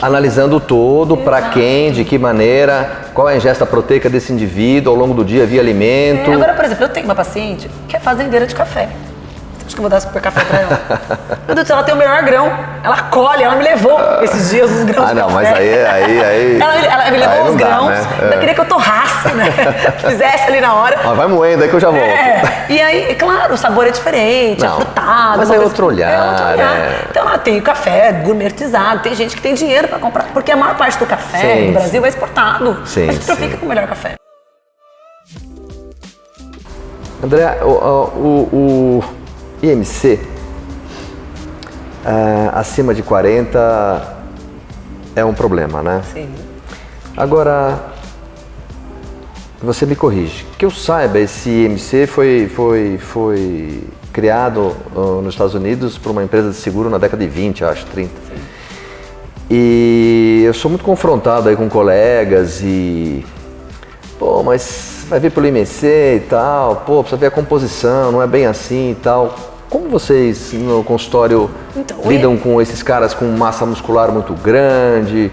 analisando o todo, para quem, de que maneira, qual é a ingesta proteica desse indivíduo ao longo do dia via alimento. Agora, por exemplo, eu tenho uma paciente que é fazendeira de café. Acho que eu vou dar super café pra ela. Meu Deus do céu, ela tem o melhor grão. Ela colhe, ela me levou esses dias os grãos. Não, mas aí. Ela me levou os grãos. Né? Eu queria que eu torrasse, né? Fizesse ali na hora. Vai moendo aí que eu já volto. E aí, claro, o sabor é diferente, é frutado. Mas é outro olhar. Então ela tem o café gourmetizado, tem gente que tem dinheiro pra comprar, porque a maior parte do café no Brasil é exportado. A gente fica com o melhor café. André, o IMC acima de 40 é um problema, né? Sim. Agora, você me corrige. Que eu saiba, esse IMC foi criado nos Estados Unidos por uma empresa de seguro na década de 20, acho, 30. Sim. E eu sou muito confrontado aí com colegas e... Pô, mas vai vir pelo IMC e tal, precisa ver a composição, não é bem assim e tal. Como vocês no consultório lidam com esses caras com massa muscular muito grande?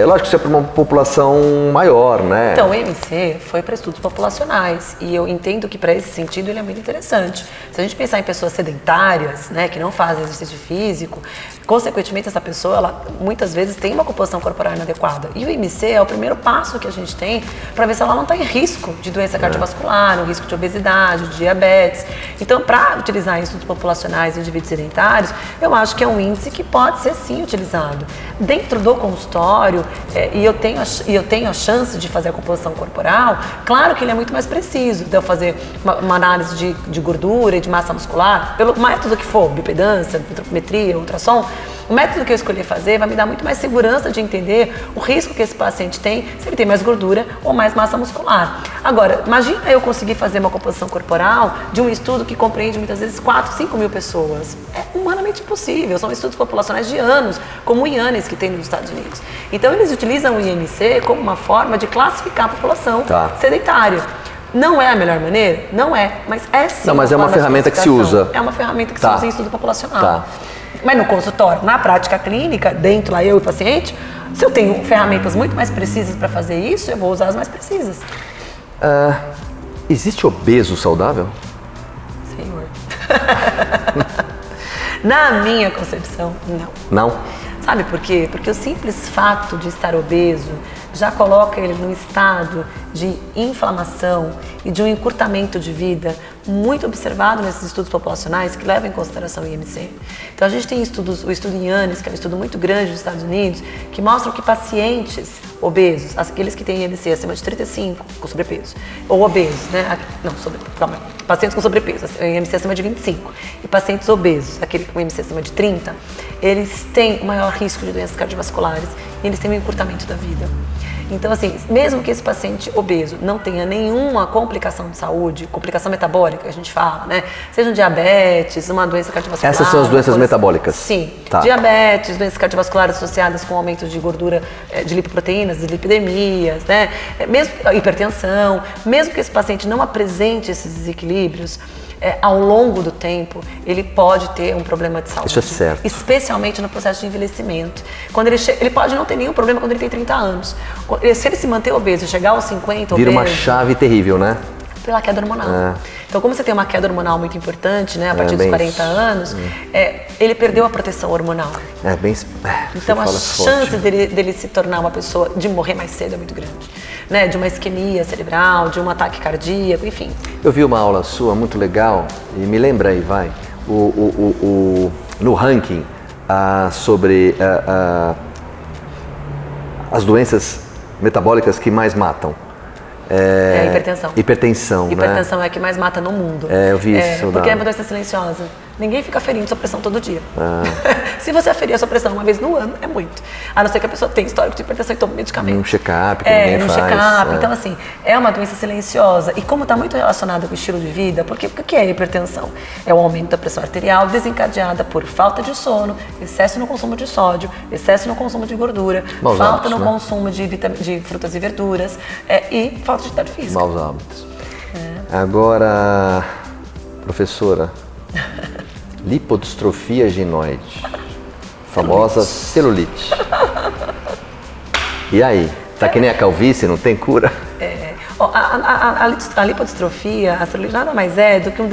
Lógico que isso é para uma população maior, né? Então, o IMC foi para estudos populacionais e eu entendo que para esse sentido ele é muito interessante. Se a gente pensar em pessoas sedentárias, né, que não fazem exercício físico, consequentemente essa pessoa, ela muitas vezes tem uma composição corporal inadequada. E o IMC é o primeiro passo que a gente tem para ver se ela não está em risco de doença cardiovascular, no risco de obesidade, de diabetes. Então, para utilizar em estudos populacionais em indivíduos sedentários, eu acho que é um índice que pode ser sim utilizado. Dentro do consultório, e eu tenho a chance de fazer a composição corporal, claro que ele é muito mais preciso de eu fazer uma análise de gordura e de massa muscular, pelo método que for, bioimpedância, antropometria, ultrassom, O método que eu escolhi fazer vai me dar muito mais segurança de entender o risco que esse paciente tem se ele tem mais gordura ou mais massa muscular. Agora, imagina eu conseguir fazer uma composição corporal de um estudo que compreende muitas vezes 4, 5 mil pessoas. É humanamente impossível. São estudos populacionais de anos, como o IANES que tem nos Estados Unidos. Então, eles utilizam o IMC como uma forma de classificar a população sedentária. Não é a melhor maneira? Não é, mas é sim. Não, mas é uma ferramenta que se usa. É uma ferramenta que se usa em estudo populacional. Mas no consultório, na prática clínica, dentro lá eu e o paciente, se eu tenho ferramentas muito mais precisas para fazer isso, eu vou usar as mais precisas. Existe obeso saudável? Senhor. Na minha concepção, não. Não? Sabe por quê? Porque o simples fato de estar obeso já coloca ele num estado de inflamação e de um encurtamento de vida muito observado nesses estudos populacionais que levam em consideração o IMC. Então a gente tem estudos, o estudo IANES, que é um estudo muito grande nos Estados Unidos, que mostram que pacientes obesos, aqueles que têm IMC acima de 35, com sobrepeso, ou obesos, né? Pacientes com sobrepeso, IMC acima de 25, e pacientes obesos, aquele com IMC acima de 30, eles têm o maior risco de doenças cardiovasculares e eles têm um encurtamento da vida. Então, assim, mesmo que esse paciente obeso não tenha nenhuma complicação de saúde, complicação metabólica, que a gente fala, né? Seja um diabetes, uma doença cardiovascular... Essas são as doenças metabólicas? Sim. Diabetes, doenças cardiovasculares associadas com aumento de gordura, de lipoproteínas, de lipidemias, né? Mesmo hipertensão, mesmo que esse paciente não apresente esses desequilíbrios, ao longo do tempo, ele pode ter um problema de saúde. Isso é certo. Especialmente no processo de envelhecimento. Quando ele pode não ter nenhum problema quando ele tem 30 anos. Se ele se manter obeso e chegar aos 50 Vira uma chave terrível, né? Pela queda hormonal. Então, como você tem uma queda hormonal muito importante, né, a partir dos 40 anos, ele perdeu a proteção hormonal. Então, a chance dele se tornar uma pessoa, de morrer mais cedo é muito grande. Né, de uma isquemia cerebral, de um ataque cardíaco, enfim. Eu vi uma aula sua muito legal, e me lembra aí, no ranking sobre as doenças metabólicas que mais matam. Hipertensão. Hipertensão é a que mais mata no mundo. Eu vi isso. Porque é uma doença silenciosa. Ninguém fica ferindo sua pressão todo dia. Se você aferir a sua pressão uma vez no ano, é muito. A não ser que a pessoa tenha histórico de hipertensão e tome medicamento. Um check-up que ninguém faz. Check-up. Então, assim, é uma doença silenciosa. E como está muito relacionada com o estilo de vida, porque o que é a hipertensão? É o aumento da pressão arterial desencadeada por falta de sono, excesso no consumo de sódio, excesso no consumo de gordura, falta no consumo de frutas e verduras e falta de atividade física. Maus hábitos. Agora, professora... Lipodistrofia ginoide, famosa celulite. E aí? Tá que nem a calvície, não tem cura? A lipodistrofia, a celulite nada mais é do que um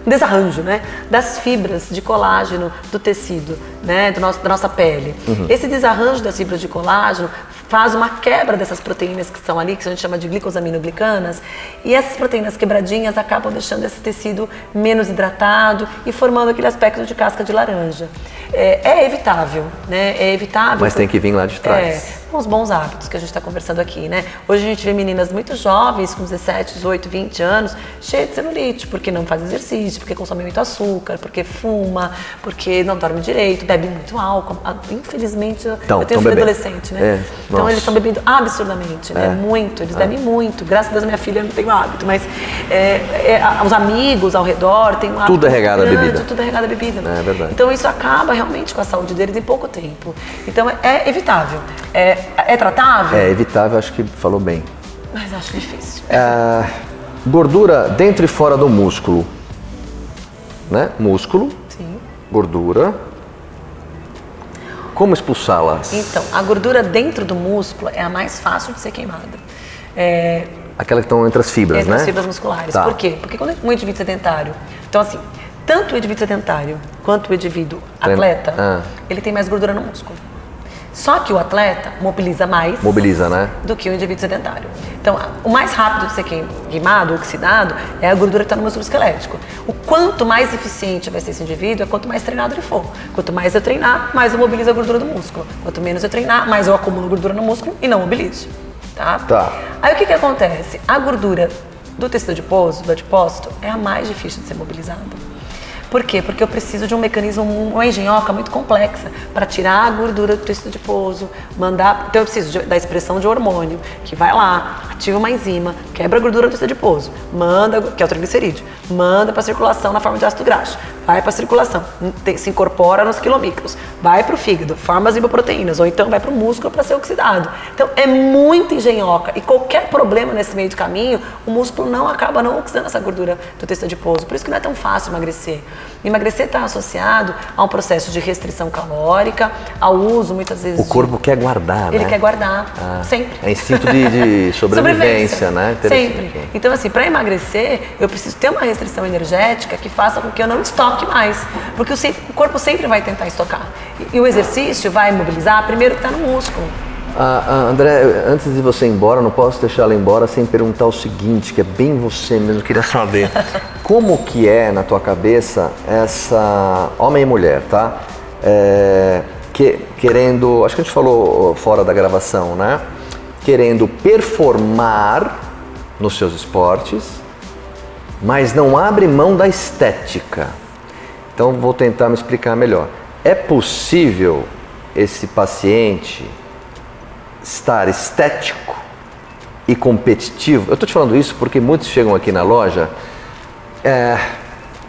desarranjo, né, das fibras de colágeno do tecido, né, da nossa pele. Esse desarranjo das fibras de colágeno faz uma quebra dessas proteínas que estão ali, que a gente chama de glicosaminoglicanas, e essas proteínas quebradinhas acabam deixando esse tecido menos hidratado e formando aquele aspecto de casca de laranja. É evitável, né? É evitável. Mas tem que vir lá de trás. Com os bons hábitos que a gente está conversando aqui, né? Hoje a gente vê meninas muito jovens, com 17, 18, 20 anos, cheias de celulite, porque não faz exercício, porque consome muito açúcar, porque fuma, porque não dorme direito, bebe muito álcool. Infelizmente, eu tenho filho adolescente, né? Então eles estão bebendo absurdamente, né? Muito, eles bebem muito. Graças a Deus minha filha não tem o hábito, mas os amigos ao redor têm um hábito. Tudo é regado a bebida. Tudo é regado a bebida. É verdade. Então isso acaba realmente com a saúde deles em pouco tempo. Então é evitável. É tratável? É evitável, acho que falou bem. Mas acho difícil. Gordura dentro e fora do músculo. Né? Músculo, sim. Gordura. Como expulsá-las? Então, a gordura dentro do músculo é a mais fácil de ser queimada. Aquela que estão entre as fibras, entre as fibras musculares. Por quê? Porque quando um indivíduo sedentário... Então, assim, tanto o indivíduo sedentário quanto o indivíduo atleta, ele tem mais gordura no músculo. Só que o atleta mobiliza mais do que o indivíduo sedentário. Então, o mais rápido de ser queimado, oxidado, é a gordura que está no músculo esquelético. O quanto mais eficiente vai ser esse indivíduo é quanto mais treinado ele for. Quanto mais eu treinar, mais eu mobilizo a gordura do músculo. Quanto menos eu treinar, mais eu acumulo gordura no músculo e não mobilizo. Tá? Aí o que acontece? A gordura do tecido adiposo, do adipócito, é a mais difícil de ser mobilizada. Por quê? Porque eu preciso de um mecanismo, uma engenhoca muito complexa para tirar a gordura do tecido adiposo, mandar... Então eu preciso da expressão de hormônio, que vai lá, ativa uma enzima, quebra a gordura do tecido adiposo, manda, que é o triglicerídeo, manda para a circulação na forma de ácido graxo, vai para a circulação, se incorpora nos quilomicros, vai para o fígado, forma as lipoproteínas, ou então vai para o músculo para ser oxidado. Então é muito engenhoca e qualquer problema nesse meio de caminho, o músculo não acaba não oxidando essa gordura do tecido adiposo. Por isso que não é tão fácil emagrecer. Emagrecer está associado a um processo de restrição calórica, ao uso muitas vezes... O corpo quer guardar, Ele né? quer guardar, sempre. É instinto de sobrevivência, né? Sempre. Então assim, para emagrecer, eu preciso ter uma restrição energética que faça com que eu não estoque mais. Porque o corpo sempre vai tentar estocar. E o exercício vai mobilizar primeiro que está no músculo. André, antes de você ir embora, não posso deixar ela embora sem perguntar o seguinte, que é bem você mesmo, eu queria saber. Como que é, na tua cabeça, essa homem e mulher, tá? Querendo, acho que a gente falou fora da gravação, né? Querendo performar nos seus esportes, mas não abre mão da estética. Então, vou tentar me explicar melhor. É possível esse paciente estar estético e competitivo? Eu estou te falando isso porque muitos chegam aqui na loja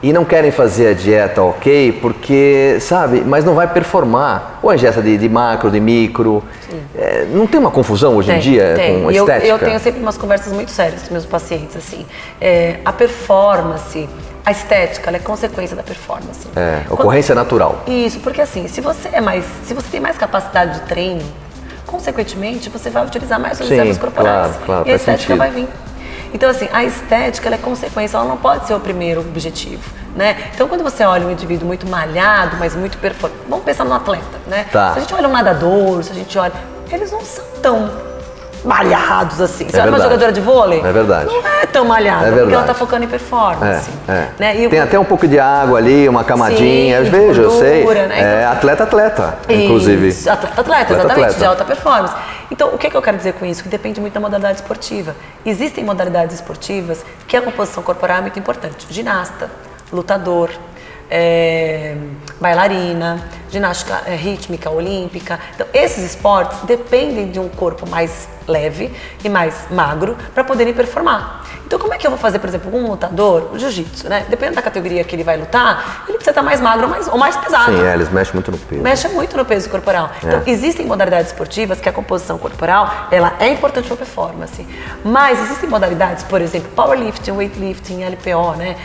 e não querem fazer a dieta ok, porque, sabe, mas não vai performar. Ou a dieta de macro, de micro. Não tem uma confusão hoje em dia com a estética? Eu tenho sempre umas conversas muito sérias com meus pacientes, assim. A performance, a estética, ela é consequência da performance. Ocorrência natural. Isso, porque assim, se você tem mais capacidade de treino, consequentemente, você vai utilizar mais suas reservas corporais. Claro, e a estética vai vir. Então, assim, a estética ela é consequência, ela não pode ser o primeiro objetivo, né? Então, quando você olha um indivíduo muito malhado, mas muito performante, vamos pensar no atleta, né? Tá. Se a gente olha um nadador, se a gente olha... Eles não são tão malhados assim. Você olha uma jogadora de vôlei? É verdade. Não é tão malhada, porque ela tá focando em performance. Né? E tem até um pouco de água ali, uma camadinha. Sim, eu vejo, gordura, eu sei. Né? Então, atleta, inclusive. Atleta, exatamente, de alta performance. Então, o que eu quero dizer com isso? Que depende muito da modalidade esportiva. Existem modalidades esportivas que a composição corporal é muito importante. Ginasta, lutador, bailarina, ginástica rítmica, olímpica. Então, esses esportes dependem de um corpo mais leve e mais magro para poderem performar. Então, como é que eu vou fazer, por exemplo, um lutador, o jiu-jitsu, né? Dependendo da categoria que ele vai lutar, ele precisa estar mais magro ou mais pesado. Sim, eles mexem muito no peso. Mexem muito no peso corporal. Então, existem modalidades esportivas que a composição corporal, ela é importante para a performance. Mas existem modalidades, por exemplo, powerlifting, weightlifting, LPO, né?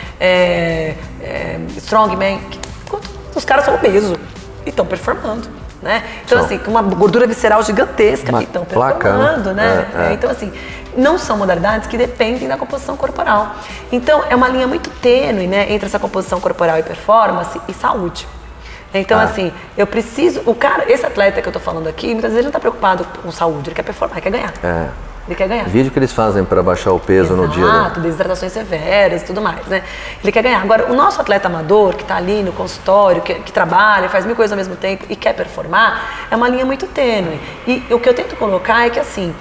Strongman, que os caras são obesos e estão performando. Né? Então, assim, com uma gordura visceral gigantesca e estão performando, né? Então, assim, não são modalidades que dependem da composição corporal. Então, é uma linha muito tênue, né, entre essa composição corporal e performance e saúde. Então, assim, eu preciso... esse atleta que eu tô falando aqui, muitas vezes ele não tá preocupado com saúde, ele quer performar, ele quer ganhar. Ele quer ganhar. Vídeo que eles fazem para baixar o peso no dia. Exato, desidratações severas e tudo mais, né? Ele quer ganhar. Agora, o nosso atleta amador, que está ali no consultório, que trabalha, faz mil coisas ao mesmo tempo e quer performar, é uma linha muito tênue. E o que eu tento colocar é que, assim,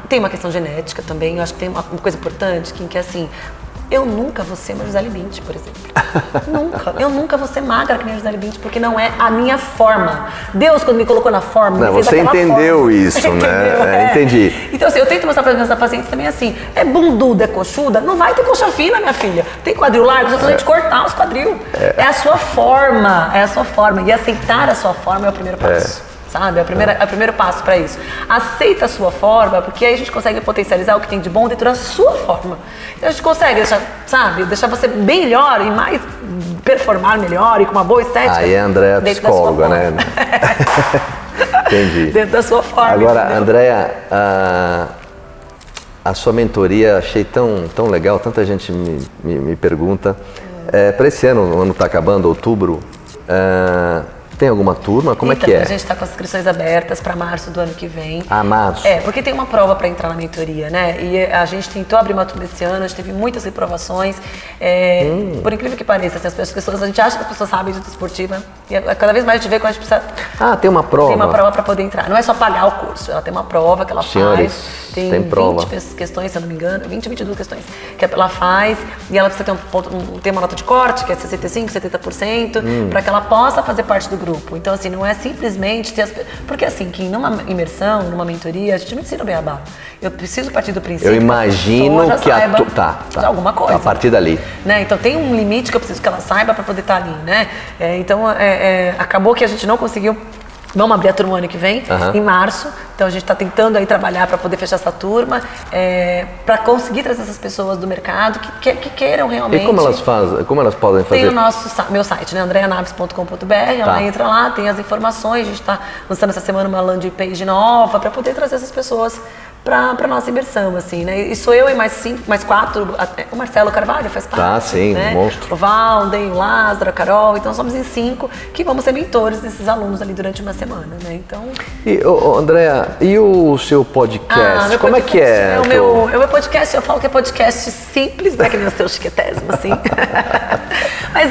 tem uma questão genética também, eu acho que tem uma coisa importante, que assim... Eu nunca vou ser uma Gisele Bündchen, por exemplo. Nunca. Eu nunca vou ser magra que nem a Gisele Bündchen, porque não é a minha forma. Deus, quando me colocou na forma, me fez você entendeu forma. Isso, né? Entendi. Então, assim, eu tento mostrar para as pacientes também assim, é bunduda, é coxuda, não vai ter coxa fina, minha filha. Tem quadril largo, você tem que cortar os quadril. É a sua forma, E aceitar a sua forma é o primeiro passo. Sabe? É o primeiro passo para isso. Aceita a sua forma, porque aí a gente consegue potencializar o que tem de bom dentro da sua forma. Então a gente consegue deixar você melhor e mais performar melhor e com uma boa estética. Aí a Andréa é psicóloga, né? Entendi. Dentro da sua forma. Agora, entendeu? Andréa, a sua mentoria achei tão legal, tanta gente me pergunta. Para esse ano, o ano está acabando, outubro, tem alguma turma? Como é que é? A gente está com as inscrições abertas para março do ano que vem. Março. Porque tem uma prova para entrar na mentoria, né? E a gente tentou abrir uma turma esse ano, a gente teve muitas reprovações. Por incrível que pareça, assim, a gente acha que as pessoas sabem de luta esportiva, E cada vez mais a gente vê que a gente precisa... Tem uma prova. Tem uma prova para poder entrar. Não é só pagar o curso, ela tem uma prova que ela faz. Tem 20 questões, se eu não me engano, 20 ou 22 questões que ela faz. E ela precisa ter uma nota de corte, que é 65%, 70%, para que ela possa fazer parte do grupo. Então, assim, não é simplesmente ter Porque, assim, que numa imersão, numa mentoria, a gente não ensina o beabá. Eu preciso partir do princípio. Eu imagino que de alguma coisa. A partir dali. Né? Então, tem um limite que eu preciso que ela saiba para poder estar ali, né? Então, acabou que a gente não conseguiu. Vamos abrir a turma ano que vem, em março. Então a gente está tentando aí trabalhar para poder fechar essa turma, para conseguir trazer essas pessoas do mercado que queiram realmente. E como elas fazem? Como elas podem fazer? Tem o meu site, né, andreanaves.com.br. Ela entra lá, tem as informações. A gente está lançando essa semana uma landing page nova para poder trazer essas pessoas para nossa imersão, assim, né? E sou eu e mais 4, o Marcelo Carvalho faz parte. Sim, né? monstro. O Valden, o Lázaro, a Carol, então somos em 5 que vamos ser mentores desses alunos ali durante uma semana, né? Então... E, Andréa, e o seu podcast? Como é que é? O meu podcast, eu falo que é podcast simples, né? Que nem o seu chiquetésimo, assim. Mas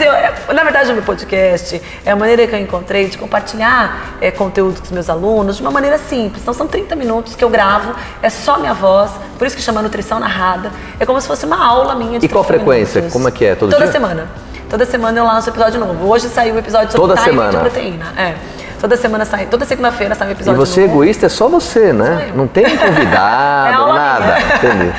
na verdade, o meu podcast é a maneira que eu encontrei de compartilhar conteúdo com os meus alunos de uma maneira simples. Então, são 30 minutos que eu gravo, é só minha voz, por isso que chama Nutrição Narrada. É como se fosse uma aula minha de 30 minutos. E qual frequência? Como é que é? Todo dia? Toda semana. Toda semana eu lanço um episódio novo. Hoje saiu o episódio sobre time de proteína. Toda semana sai, toda segunda-feira sai um episódio novo. E você egoísta é só você, né? Não tem convidado, nada. Entendi.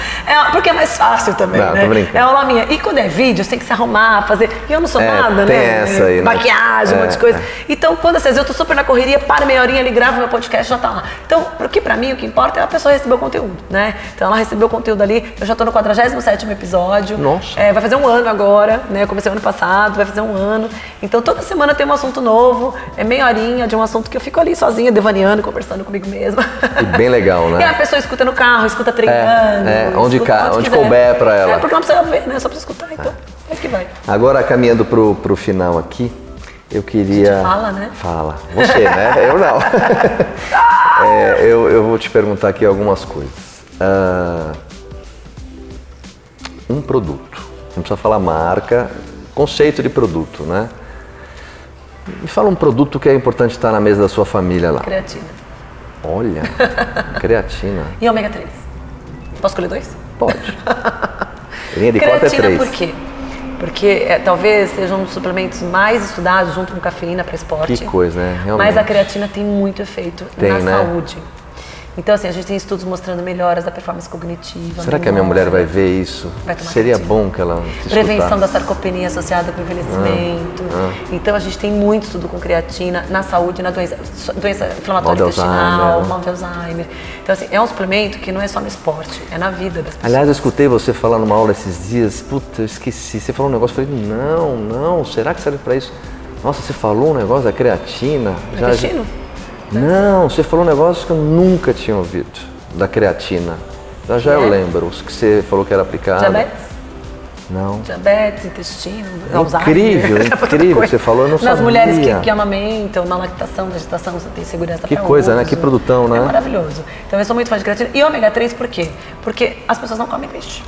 Porque é mais fácil também, né? Tô brincando. É aula minha. E quando é vídeo, você tem que se arrumar, fazer... E eu não sou nada, tem né? Essa aí, maquiagem, um monte de coisa. Então, quando às vezes eu tô super na correria, para meia horinha ali, gravo meu podcast, já tá lá. Então, porque pra mim o que importa é a pessoa receber o conteúdo, né? Então ela recebeu o conteúdo ali, eu já tô no 47º episódio. Nossa. Vai fazer um ano agora, né? Eu comecei ano passado, vai fazer um ano. Então toda semana tem um assunto novo, meia horinha de um assunto que eu fico ali sozinha, devaneando, conversando comigo mesma. E bem legal, né? E a pessoa escuta no carro, escuta treinando. Onde couber pra ela. Porque não precisa ver, né? Só precisa escutar, então é que vai. Agora, caminhando pro final aqui, eu queria... Você fala, né? Fala. Você, né? Eu não. Eu vou te perguntar aqui algumas coisas. Um produto. Não precisa falar marca, conceito de produto, né? Me fala um produto que é importante estar na mesa da sua família lá. Creatina. Olha, creatina. E ômega 3. Posso escolher 2? Pode. Linha de corte é 3. Creatina por quê? Porque talvez seja um dos suplementos mais estudados junto com cafeína para esporte. Que coisa, né? Realmente. Mas a creatina tem muito efeito na saúde. Então, assim, a gente tem estudos mostrando melhoras da performance cognitiva. Será que a minha mulher vai ver isso? Vai tomar Seria creatina. Bom que ela se Prevenção escutasse. da sarcopenia associada com o envelhecimento. Então, a gente tem muito estudo com creatina na saúde, na doença inflamatória intestinal, mal de Alzheimer. Então, assim, é um suplemento que não é só no esporte, é na vida das pessoas. Aliás, eu escutei você falar numa aula esses dias, puta, eu esqueci. Você falou um negócio, eu falei, não, será que serve pra isso? Nossa, você falou um negócio da creatina. Intestino? Não, você falou um negócio que eu nunca tinha ouvido, da creatina. Já eu lembro, os que você falou que era aplicado. Diabetes? Não. Diabetes, intestino, Alzheimer. Incrível que você falou, eu não sabia. Nas mulheres que amamentam, na lactação, na gestação, você tem segurança Que pra coisa, uso. né? Que produtão, né? É maravilhoso. Então eu sou muito fã de creatina. E ômega 3 por quê? Porque as pessoas não comem peixe.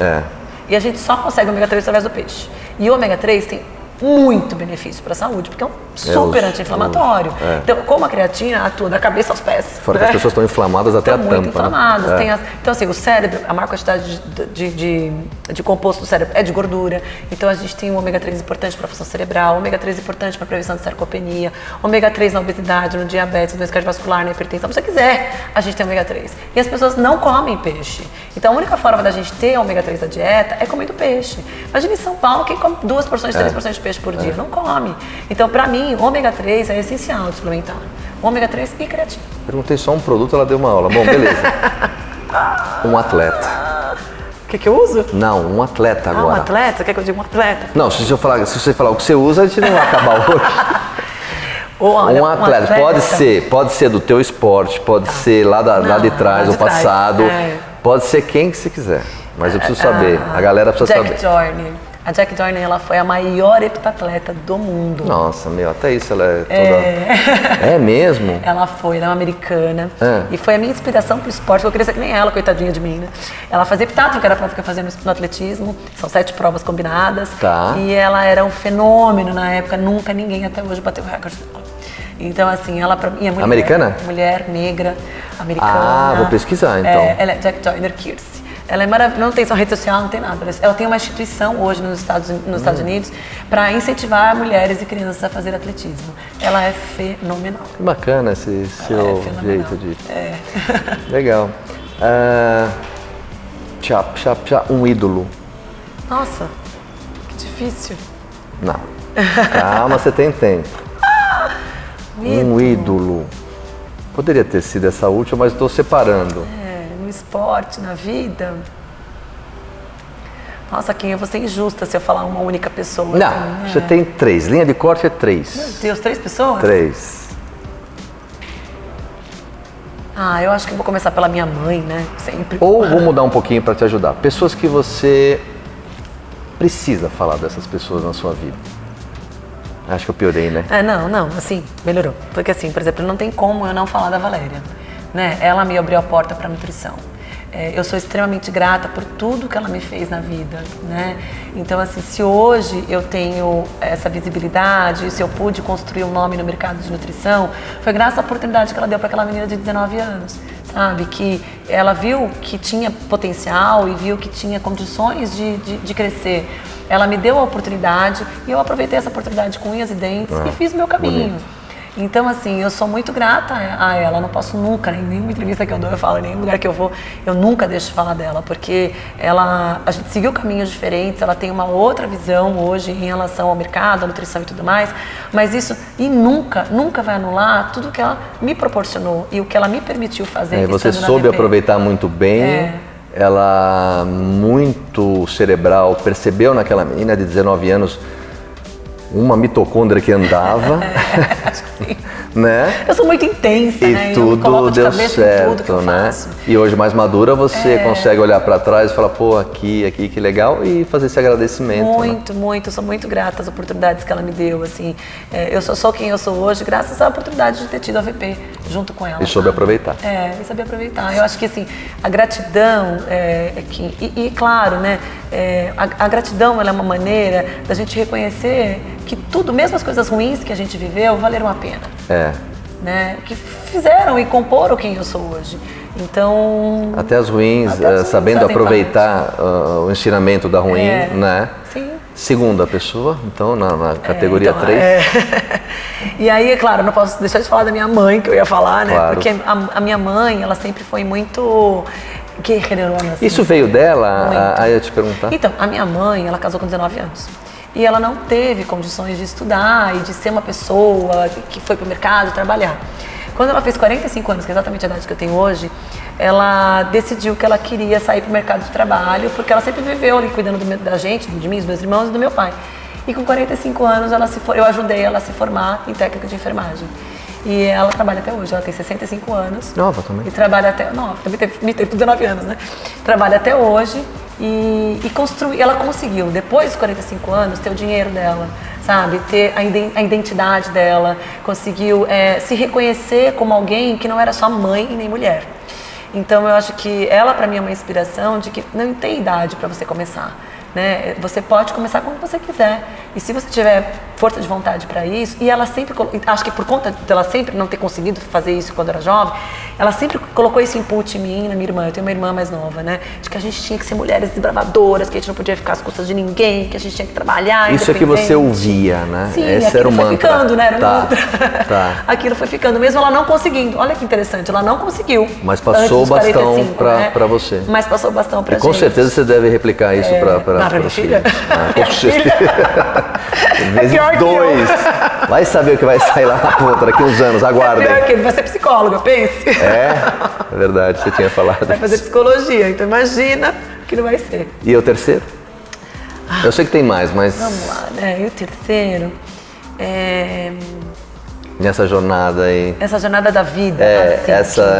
E a gente só consegue ômega 3 através do peixe. E o ômega 3 tem muito benefício para a saúde, porque é um super anti-inflamatório. Então, como a creatina atua da cabeça aos pés. Fora que as pessoas estão inflamadas até a tampa. Muito inflamadas. Né? Então, assim, o cérebro, a maior quantidade de composto do cérebro é de gordura. Então, a gente tem o ômega 3 importante para a função cerebral, ômega 3 importante para a prevenção de sarcopenia, ômega 3 na obesidade, no diabetes, doença cardiovascular, na hipertensão. Se você quiser, a gente tem ômega 3. E as pessoas não comem peixe. Então, a única forma da gente ter ômega 3 na dieta é comendo peixe. Imagina em São Paulo, quem come 2 porções, 3 porções de peixe por dia? Não come. Então, pra mim, ômega 3 é essencial de suplementar. Ômega 3 e creatina. Perguntei só um produto, ela deu uma aula. Bom, beleza. Um atleta. O que eu uso? Não, um atleta agora. Um atleta? Quer que eu diga um atleta? Não, se você falar o que você usa, a gente não vai acabar hoje. Olha, um atleta. Pode ser do teu esporte, pode ser lá de trás, do passado. Pode ser quem que você quiser. Mas eu preciso saber, a galera precisa saber. A Jack Joyner, ela foi a maior heptatleta do mundo. Nossa, até isso ela é toda... É mesmo? Ela é uma americana. E foi a minha inspiração pro esporte, eu queria ser que nem ela, coitadinha de mim, né? Ela fazia heptatlo, que era a prova que eu fazia no atletismo. São 7 provas combinadas. Tá. E ela era um fenômeno na época, nunca ninguém até hoje bateu o recorde dela. Então, assim, ela pra mim é mulher. Americana? Mulher, negra, americana. Ah, vou pesquisar, então. Ela é Jack Joyner Kersey. Ela é maravilhosa, não tem só rede social, não tem nada. Ela tem uma instituição hoje nos Estados Unidos para incentivar mulheres e crianças a fazer atletismo. Ela é fenomenal. Que bacana esse seu jeito de... Legal. Um ídolo. Nossa, que difícil. Não. Calma, você tem tempo. Um ídolo. Poderia ter sido essa última, mas estou separando. No esporte, na vida. Nossa, Kim, eu vou ser injusta se eu falar uma única pessoa. Não, assim, você tem 3. Linha de corte é 3. Meu Deus, 3 pessoas? 3. Eu acho que eu vou começar pela minha mãe, né? Sempre. Ou vou mudar um pouquinho para te ajudar. Pessoas que você precisa falar dessas pessoas na sua vida. Acho que eu piorei, né? Não, assim, melhorou. Porque assim, por exemplo, não tem como eu não falar da Valéria, né? Ela me abriu a porta para a nutrição. Eu sou extremamente grata por tudo que ela me fez na vida, né? Então, assim, se hoje eu tenho essa visibilidade, se eu pude construir um nome no mercado de nutrição, foi graças à oportunidade que ela deu para aquela menina de 19 anos, sabe? Que ela viu que tinha potencial e viu que tinha condições de crescer. Ela me deu a oportunidade e eu aproveitei essa oportunidade com unhas e dentes e fiz o meu caminho. Bonito. Então, assim, eu sou muito grata a ela, eu não posso nunca, em nenhuma entrevista que eu dou, eu falo, em nenhum lugar que eu vou, eu nunca deixo de falar dela, porque a gente seguiu caminhos diferentes, ela tem uma outra visão hoje em relação ao mercado, à nutrição e tudo mais, mas isso, nunca vai anular tudo que ela me proporcionou e o que ela me permitiu fazer. Você soube aproveitar muito bem. Ela, muito cerebral, percebeu naquela menina de 19 anos uma mitocôndria que andava, acho que sim. Né? Eu sou muito intensa, e né? tudo deu certo, tudo que eu né? faço. E hoje mais madura você consegue olhar para trás e falar, pô, aqui, que legal, e fazer esse agradecimento. Muito, eu sou muito grata às oportunidades que ela me deu, assim. Eu sou quem eu sou hoje graças à oportunidade de ter tido a VP junto com ela. E soube aproveitar. E saber aproveitar. Eu acho que, assim, a gratidão claro, né? A gratidão, ela é uma maneira da gente reconhecer que tudo, mesmo as coisas ruins que a gente viveu, valeram a pena. Né? Que fizeram e comporam quem eu sou hoje. Então... Até as ruins, sabendo aproveitar o ensinamento da ruim, né? Sim. Segunda pessoa, então, na categoria 3. E aí, é claro, não posso deixar de falar da minha mãe, que eu ia falar, né? Claro. Porque a minha mãe, ela sempre foi muito guerreirona, assim. Isso veio dela? Aí eu ia te perguntar. Então, a minha mãe, ela casou com 19 anos. E ela não teve condições de estudar e de ser uma pessoa que foi para o mercado trabalhar. Quando ela fez 45 anos, que é exatamente a idade que eu tenho hoje, ela decidiu que ela queria sair para o mercado de trabalho, porque ela sempre viveu ali cuidando da gente, de mim, dos meus irmãos e do meu pai. E com 45 anos, eu ajudei ela a se formar em técnica de enfermagem. E ela trabalha até hoje, ela tem 65 anos. Nova também. E trabalha até... Nova, também teve 19 anos, né? Trabalha até hoje e ela conseguiu, depois dos 45 anos, ter o dinheiro dela, sabe? Ter a identidade dela, conseguiu se reconhecer como alguém que não era só mãe e nem mulher. Então eu acho que ela, para mim, é uma inspiração de que não tem idade para você começar. Né? Você pode começar quando você quiser. E se você tiver força de vontade para isso, e ela sempre, acho que por conta dela sempre não ter conseguido fazer isso quando era jovem, ela sempre colocou esse input em mim, na minha irmã. Eu tenho uma irmã mais nova, né? De que a gente tinha que ser mulheres desbravadoras, que a gente não podia ficar às custas de ninguém, que a gente tinha que trabalhar. Isso é que você ouvia, né? Sim, esse era o mantra. Foi ficando, né? Era um mantra. Tá. Aquilo foi ficando, mesmo ela não conseguindo. Olha que interessante, ela não conseguiu. Mas passou o bastão para você. Mas passou o bastão pra gente. E com certeza você deve replicar isso para minha filha. Com certeza. Vezes 2. Vai saber o que vai sair lá na ponta daqui uns anos, aguardem. Pior que ele vai ser psicóloga, pense. É verdade, você tinha falado. Vai fazer psicologia, então imagina que não vai ser. E o terceiro? Eu sei que tem mais, mas... Vamos lá, né? E o terceiro nessa jornada aí... Essa jornada da vida.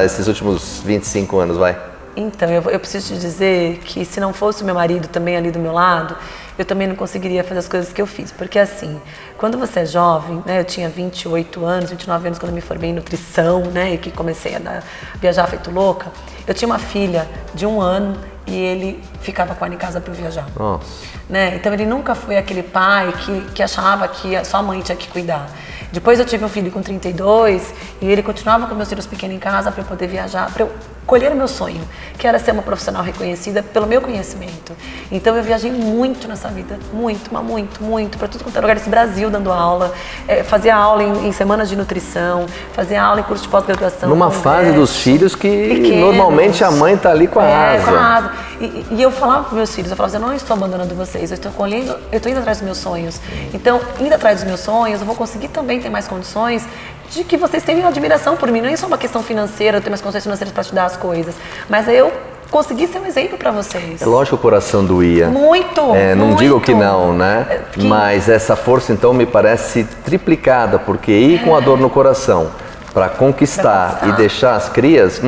Esses últimos 25 anos, vai. Então, eu preciso te dizer que se não fosse o meu marido também ali do meu lado, eu também não conseguiria fazer as coisas que eu fiz. Porque assim, quando você é jovem, né, eu tinha 28 anos, 29 anos quando eu me formei em nutrição, né, e que comecei a viajar feito louca, eu tinha uma filha de 1 ano e ele ficava com ela em casa para eu viajar. Nossa. Né? Então ele nunca foi aquele pai que achava que só a mãe tinha que cuidar. Depois eu tive um filho com 32 e ele continuava com meus filhos pequenos em casa para eu poder viajar, para eu colher o meu sonho, que era ser uma profissional reconhecida pelo meu conhecimento. Então eu viajei muito nessa vida, muito, mas muito, para tudo quanto é lugar desse Brasil dando aula, fazia aula em semanas de nutrição, fazia aula em curso de pós-graduação. Numa fase dos filhos que pequenos, normalmente a mãe está ali com a asa. Com a asa. E eu falava para meus filhos, eu falava assim, eu não estou abandonando vocês, eu estou indo atrás dos meus sonhos. Então, indo atrás dos meus sonhos, eu vou conseguir também ter mais condições de que vocês tenham admiração por mim. Não é só uma questão financeira, eu ter mais condições financeiras para te dar as coisas, mas eu consegui ser um exemplo para vocês. É lógico que o coração doía. Muito, não muito. digo que não, né? Mas essa força então me parece triplicada, porque ir com a dor no coração para conquistar e deixar as crias...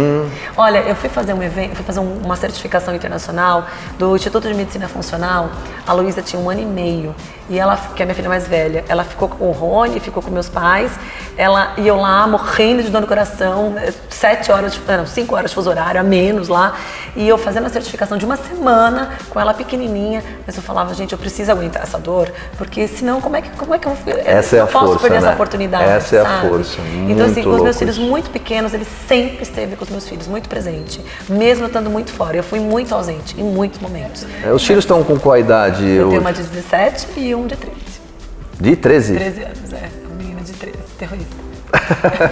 Olha, eu fui fazer um evento, fui fazer uma certificação internacional do Instituto de Medicina Funcional. A Luísa tinha 1 ano e meio e ela, que é minha filha mais velha, ela ficou com o Rony, ficou com meus pais. E eu lá morrendo de dor no coração, 5 horas de fuso horário, a menos lá. E eu fazendo a certificação de 1 semana com ela pequenininha, mas eu falava, gente, eu preciso aguentar essa dor, porque senão como é que eu essa é a posso força, perder né? essa oportunidade? Essa é a sabe? força. Então assim, com os meus isso. filhos muito pequenos, ele sempre esteve com os meus filhos, muito presente, mesmo eu estando muito fora. Eu fui muito ausente em muitos momentos. Os filhos estão com qual idade? Eu tenho uma de 17 e um de 13. De 13? 13 anos, uma menina de 13, terrorista.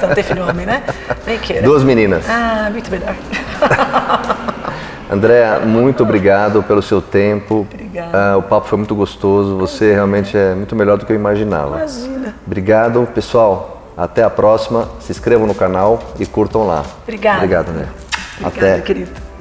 Só não ter filho homem, né? Bem queira. 2 meninas. Ah, muito melhor. Andréa, muito obrigado pelo seu tempo. Obrigada. O papo foi muito gostoso, você realmente é muito melhor do que eu imaginava. Imagina. Obrigado, pessoal. Até a próxima. Se inscrevam no canal e curtam lá. Obrigada. Obrigado, Andréa. Obrigada, querido.